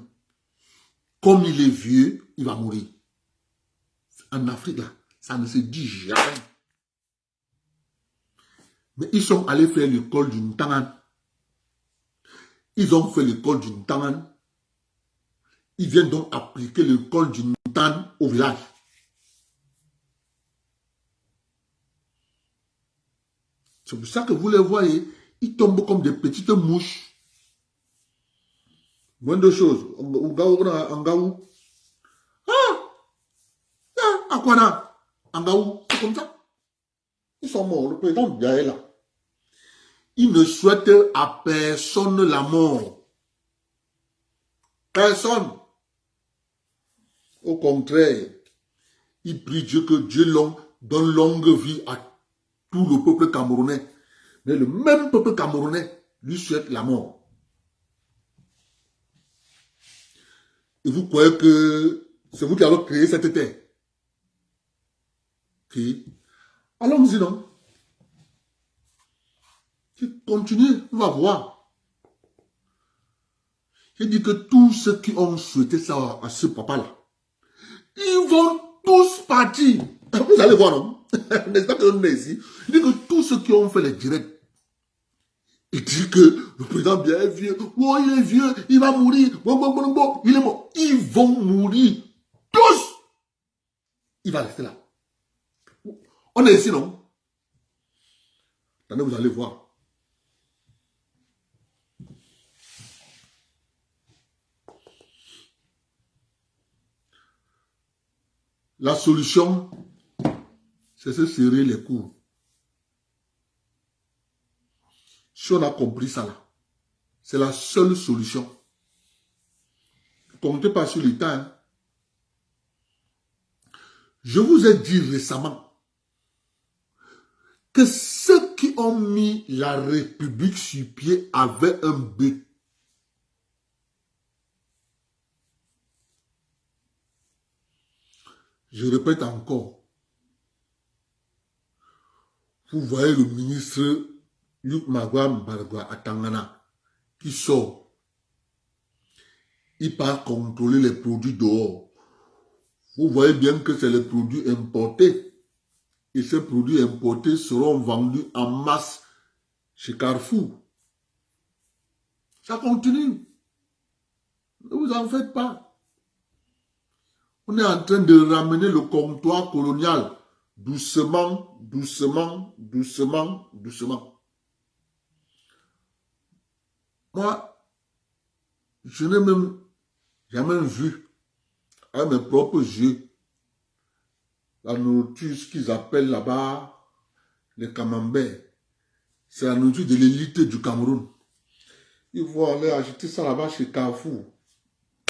Comme il est vieux, il va mourir. En Afrique, là, ça ne se dit jamais. Mais ils sont allés faire l'école du Ntangan. Ils ont fait l'école du Ntangan. Ils viennent donc appliquer l'école du Ntangan au village. C'est pour ça que vous les voyez, ils tombent comme des petites mouches. Moins de choses. Angaou. Akwana. Angaou. C'est comme ça. Ils sont morts. Le président Biya est là. Il ne souhaite à personne la mort. Personne. Au contraire, il prie Dieu que Dieu donne longue vie à tout le peuple camerounais. Mais le même peuple camerounais lui souhaite la mort. Et vous croyez que c'est vous qui avez créé cette terre? Okay. Allons-y donc. Continuez, on va voir. J'ai dit que tous ceux qui ont souhaité ça à ce papa-là, ils vont tous partir. Vous allez voir, non? N'est-ce pas que l'on est ici? Il dit que tous ceux qui ont fait les directs, il dit que le président bien est vieux. Oh, il est vieux, il va mourir. Bon, il est mort. Ils vont mourir. Tous. Il va rester là. On est ici, non? Attendez, vous allez voir. La solution, c'est se serrer les coudes. Si on a compris ça là, c'est la seule solution. Ne comptez pas sur l'État. Hein. Je vous ai dit récemment que ceux qui ont mis la République sur pied avaient un but. Je répète encore. Vous voyez le ministre Luc Magua à Tangana qui sort. Il part contrôler les produits dehors. Vous voyez bien que c'est les produits importés. Et ces produits importés seront vendus en masse chez Carrefour. Ça continue. Ne vous en faites pas. On est en train de ramener le comptoir colonial doucement, doucement, doucement, doucement. Moi, je n'ai même jamais vu à mes propres yeux la nourriture qu'ils appellent là-bas les camemberts. C'est la nourriture de l'élite du Cameroun. Ils vont aller acheter ça là-bas chez Carrefour.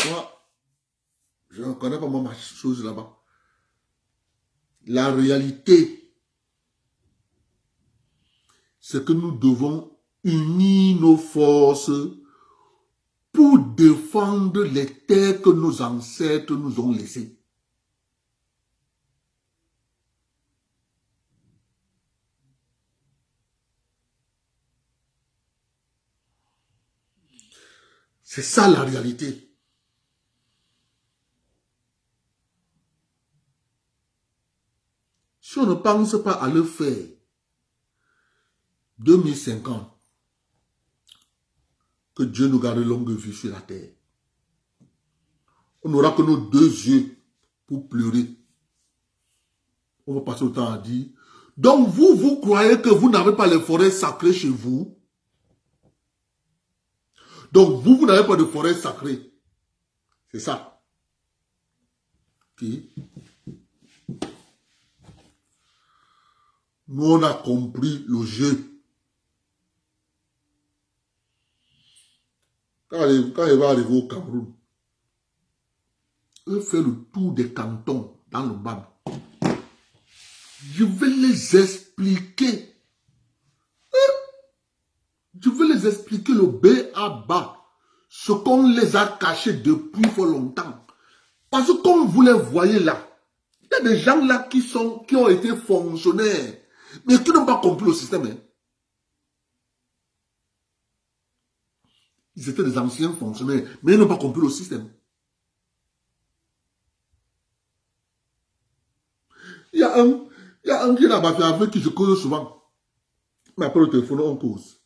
Moi, je ne connais pas ma chose là-bas. La réalité, c'est que nous devons unir nos forces pour défendre les terres que nos ancêtres nous ont laissées. C'est ça la réalité. Si on ne pense pas à le faire, 2050, que Dieu nous garde longue vie sur la terre. On n'aura que nos deux yeux pour pleurer. On va passer le temps à dire. Donc vous croyez que vous n'avez pas les forêts sacrées chez vous? Donc vous n'avez pas de forêt sacrée. C'est ça. Ok. Nous, on a compris le jeu. Quand il va arriver au Cameroun, il fait le tour des cantons dans le BAM. Je vais les expliquer. Je vais les expliquer le B à bas. Ce qu'on les a cachés depuis fort longtemps. Parce que comme vous les voyez là, il y a des gens là qui ont été fonctionnaires, mais qui n'ont pas compris le système. Hein. Ils étaient des anciens fonctionnaires, mais ils n'ont pas compris le système. Il y a un qui est là-bas avec qui je cause souvent. Il m'appelle au téléphone, on cause.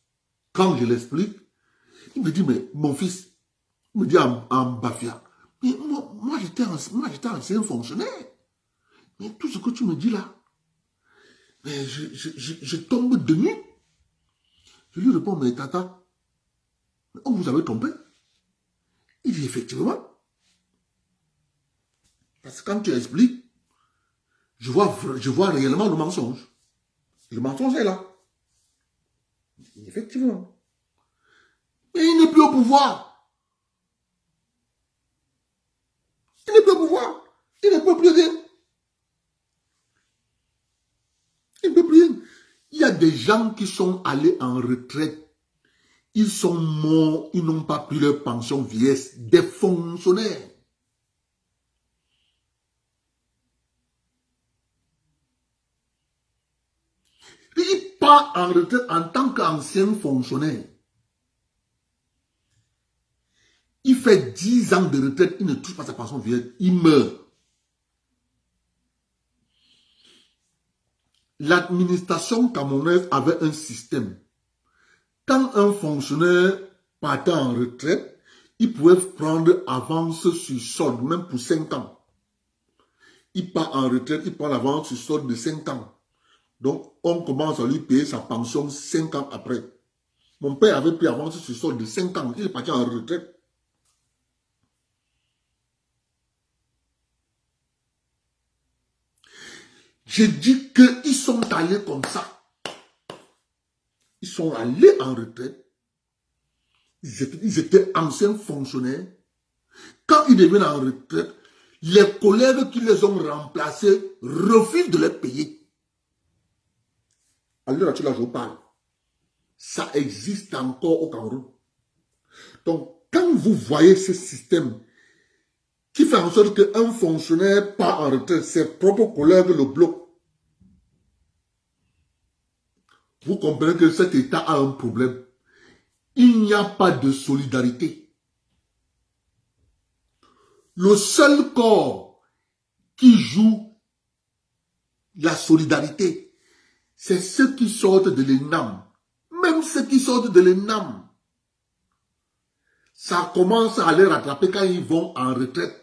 Quand je l'explique, il me dit, mais mon fils, il me dit en Bafia, mais moi j'étais ancien fonctionnaire. Mais tout ce que tu me dis là, mais je tombe de nuit. Je lui réponds, mais tata, on vous avait trompé. Il dit effectivement. Parce que quand tu expliques, je vois réellement le mensonge. Le mensonge est là. Effectivement. Mais il n'est plus au pouvoir. Il n'est plus au pouvoir. Il ne peut plus rien. Il ne peut plus rien. Il y a des gens qui sont allés en retraite. Ils sont morts. Ils n'ont pas pris leur pension vieillesse. Des fonctionnaires. Il part en retraite en tant qu'ancien fonctionnaire. Il fait 10 ans de retraite, il ne touche pas sa pension vieillesse, il meurt. L'administration camerounaise avait un système. Quand un fonctionnaire partait en retraite, il pouvait prendre avance sur solde, même pour 5 ans. Il part en retraite, il prend l'avance sur solde de 5 ans. Donc, on commence à lui payer sa pension 5 ans après. Mon père avait pris avance sur solde de 5 ans. Il est parti en retraite. Je dis qu'ils sont allés comme ça. Ils sont allés en retraite. Ils étaient anciens fonctionnaires. Quand ils deviennent en retraite, les collègues qui les ont remplacés refusent de les payer. À l'heure actuelle, je vous parle. Ça existe encore au Cameroun. Donc, quand vous voyez ce système qui fait en sorte qu'un fonctionnaire part en retraite, ses propres collègues le bloquent, vous comprenez que cet État a un problème. Il n'y a pas de solidarité. Le seul corps qui joue la solidarité, c'est ceux qui sortent de l'ENAM. Même ceux qui sortent de l'ENAM. Ça commence à les rattraper quand ils vont en retraite.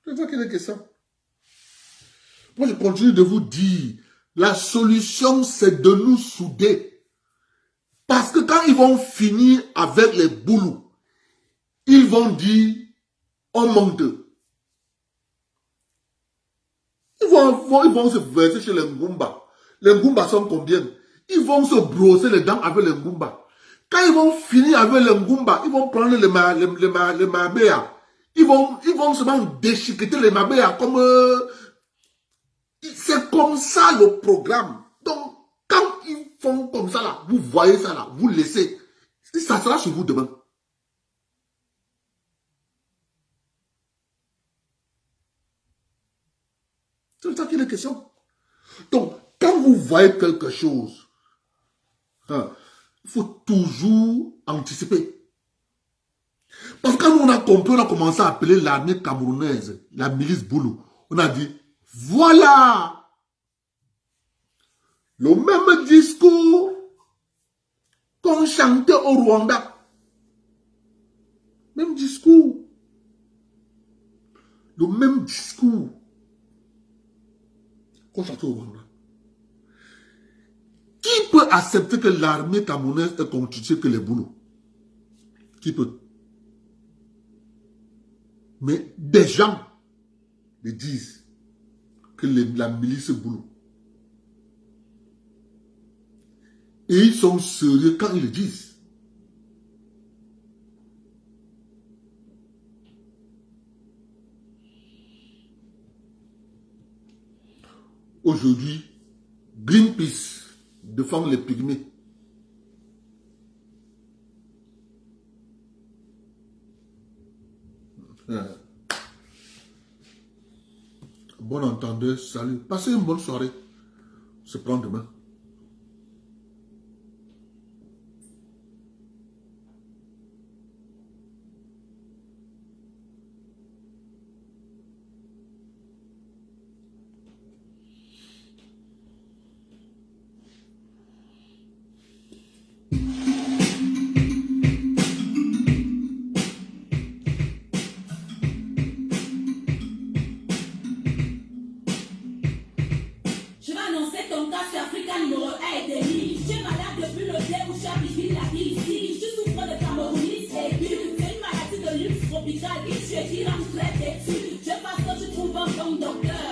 C'est ça qu'il est question. Moi, je continue de vous dire, la solution, c'est de nous souder. Parce que quand ils vont finir avec les boulous, ils vont dire, on manque d'eux. Ils vont se verser chez les Ngumba. Les Ngumba sont combien? Ils vont se brosser les dents avec les Ngumba. Quand ils vont finir avec les Ngumba, ils vont prendre les Mabéa. Ils vont seulement déchiqueter les Mabéa comme... c'est comme ça le programme. Donc, quand ils font comme ça là, vous voyez ça là, vous laissez. Ça sera chez vous demain. C'est ça qu'il est question. Donc, quand vous voyez quelque chose, il faut toujours anticiper. Parce que quand on a compris, on a commencé à appeler l'armée camerounaise, la milice Boulou. On a dit, voilà le même discours qu'on chantait au Rwanda. Même discours. Le même discours qu'on chantait au Rwanda. Qui peut accepter que l'armée camerounaise est constituée que les Boulous? Qui peut? Mais des gens le disent que la milice Boulou. Et ils sont sérieux quand ils le disent. Aujourd'hui, Greenpeace défend les pygmées. Bon entendeur, salut. Passez une bonne soirée. On se prend demain. Tropicale, il suffit d'en traiter dessus. Je pense que tu trouves un bon docteur.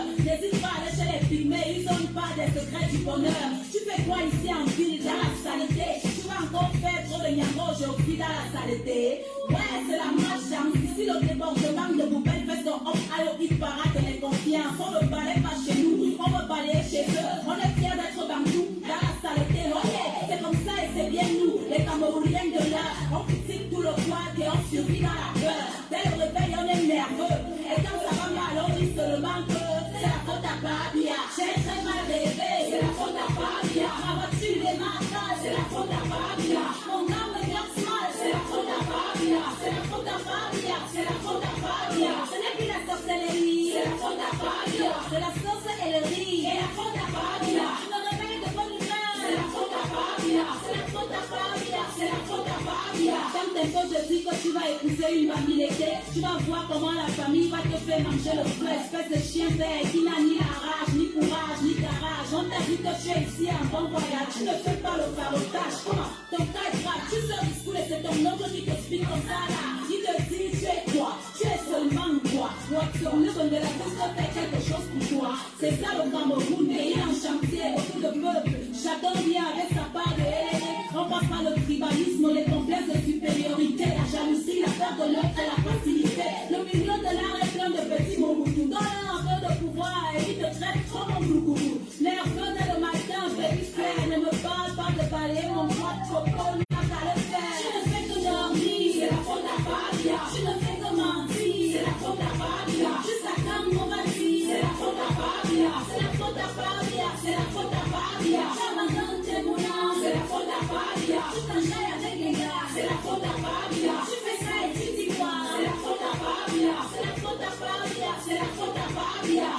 saleté. Ouais, c'est la malchance. Ici, le débordement de poubelles fait son homme il parade de l'inconfiance. On ne balaye pas chez nous, on veut balayer chez eux. On est fiers d'être bantou dans la saleté. Oh yeah, c'est comme ça et c'est bien nous, les Camerounais de là. On critique tout le poids et on survit dans la peur. Dès le réveil, on est nerveux. Et quand ça va mal, on dit seulement que c'est la faute à Babia. J'ai très mal rêvé, c'est la faute à Babia. Ma voiture est matale, c'est la faute à Babia. Mon âme me glace mal, c'est la faute à Babia. C'est la faute à Babia, c'est la faute à Babia. Ce n'est plus la sorcellerie, c'est la faute à Babia. C'est la sorcellerie, et la faute à Babia. Le réveil de bonne humeur, c'est la faute à Babia. C'est la faute à Babia, c'est la faute à Babia. Quand un peu je dis que tu vas épouser une mamilité, tu vas voir comment la famille va te faire manger le feu. Espèce de chien vert qui n'a ni la rage, ni courage, ni garage. On t'a dit que tu es ici en bon voyage, tu ne fais pas le carotage. Comment ton cas est grave, tu sors du school et c'est ton oncle qui t'explique comme ça là. Il te dit tu es quoi, tu es seulement quoi. Sur le bon de la bouche te fait quelque chose pour toi. C'est ça le Cameroun, pays en chantier, beaucoup de peuple. Chacun vient avec sa part de haine. On passe par le tribalisme, les complexes de supériorité, la jalousie, la peur de l'autre et la facilité. Le milieu de l'art est plein de petits mots-moutous. Donne un peu de pouvoir et il te traite trop mon glougoulou. Nerveux dès le matin, baby frère, ne me parle pas de balayer mon droit trop bon, n'a qu'à le faire. Tu ne fais que dormir, c'est la faute à Babia. Tu ne fais que mentir, c'est la faute à Babia. Jusqu'à quand on va dire, c'est la faute à Babia. C'est la faute à Babia, c'est la faute à Babia. J'abandonne tes moulins, c'est la faute à Babia. Tu t'enjailles avec les gars, c'est la faute à Babia. Tu fais ça et tu dis quoi, c'est la faute à Babia. C'est la faute à Babia, c'est la faute à Babia.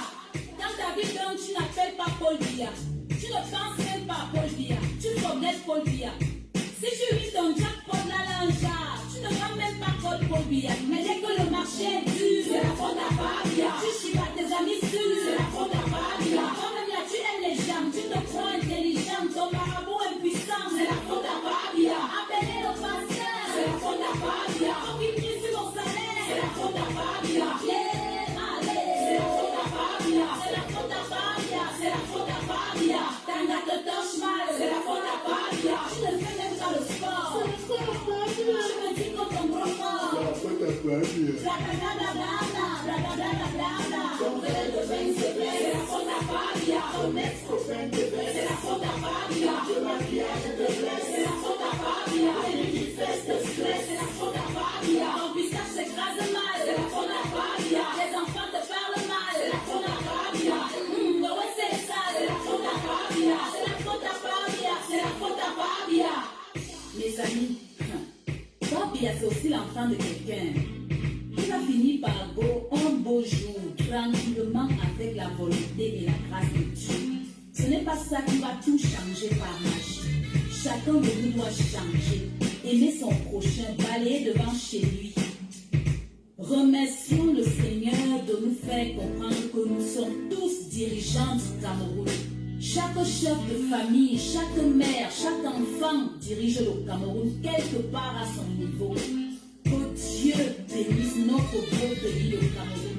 Dans ta vie, donc, tu n'appelles pas Paul Biya. Tu ne penses même pas à Paul Biya. Tu forgettes Paul Biya. Si tu vis ton jackpot la lanja, tu ne vas même pas Paul Biya. Mais dès que le marché est dur, c'est la faute à Babia. Tu chibas tes amis sûrs, c'est la faute à Babia. Toi-même là, tu aimes les gens, tu te crois intelligent. Ton marabout impuissant, c'est la faute à Babia. Appelez le pasteur, c'est la faute à Babia. On qui prie sur mon salaire, c'est la faute à Babia. Yeah, allez, c'est la faute à Babia. C'est la faute à Babia, c'est la faute à Babia. Tanga te torche mal, c'est la faute à Babia. Tu ne fais même pas le sport, c'est la faute à Babia. Tu me dis comme ton gros corps, c'est la faute à Babia. Blablabla, blablabla, ton verre de vin c'est vrai, c'est la faute à Babia. Ton ex-copain te blesse, c'est la faute à Babia. Le maquillage te blesse, c'est la faute à Babia. Les nuits qui fesses te stress, c'est la faute à Babia. Ton visage s'écrase mal, c'est la faute à Babia. Les enfants te parlent mal, c'est la faute à Babia. Ouais, c'est ça, c'est la faute à Babia. C'est la faute à Babia, c'est la faute à Babia. Mes amis, Babia c'est aussi l'enfant de quelqu'un. Il va finir par go un beau jour, tranquillement avec la volonté et la grâce de Dieu. Ce n'est pas ça qui va tout changer par magie. Chacun de nous doit changer, aimer son prochain, balayer devant chez lui. Remercions le Seigneur de nous faire comprendre que nous sommes tous dirigeants du Cameroun. Chaque chef de famille, chaque mère, chaque enfant dirige le Cameroun quelque part à son niveau. Que Dieu bénisse notre beau pays, le Cameroun.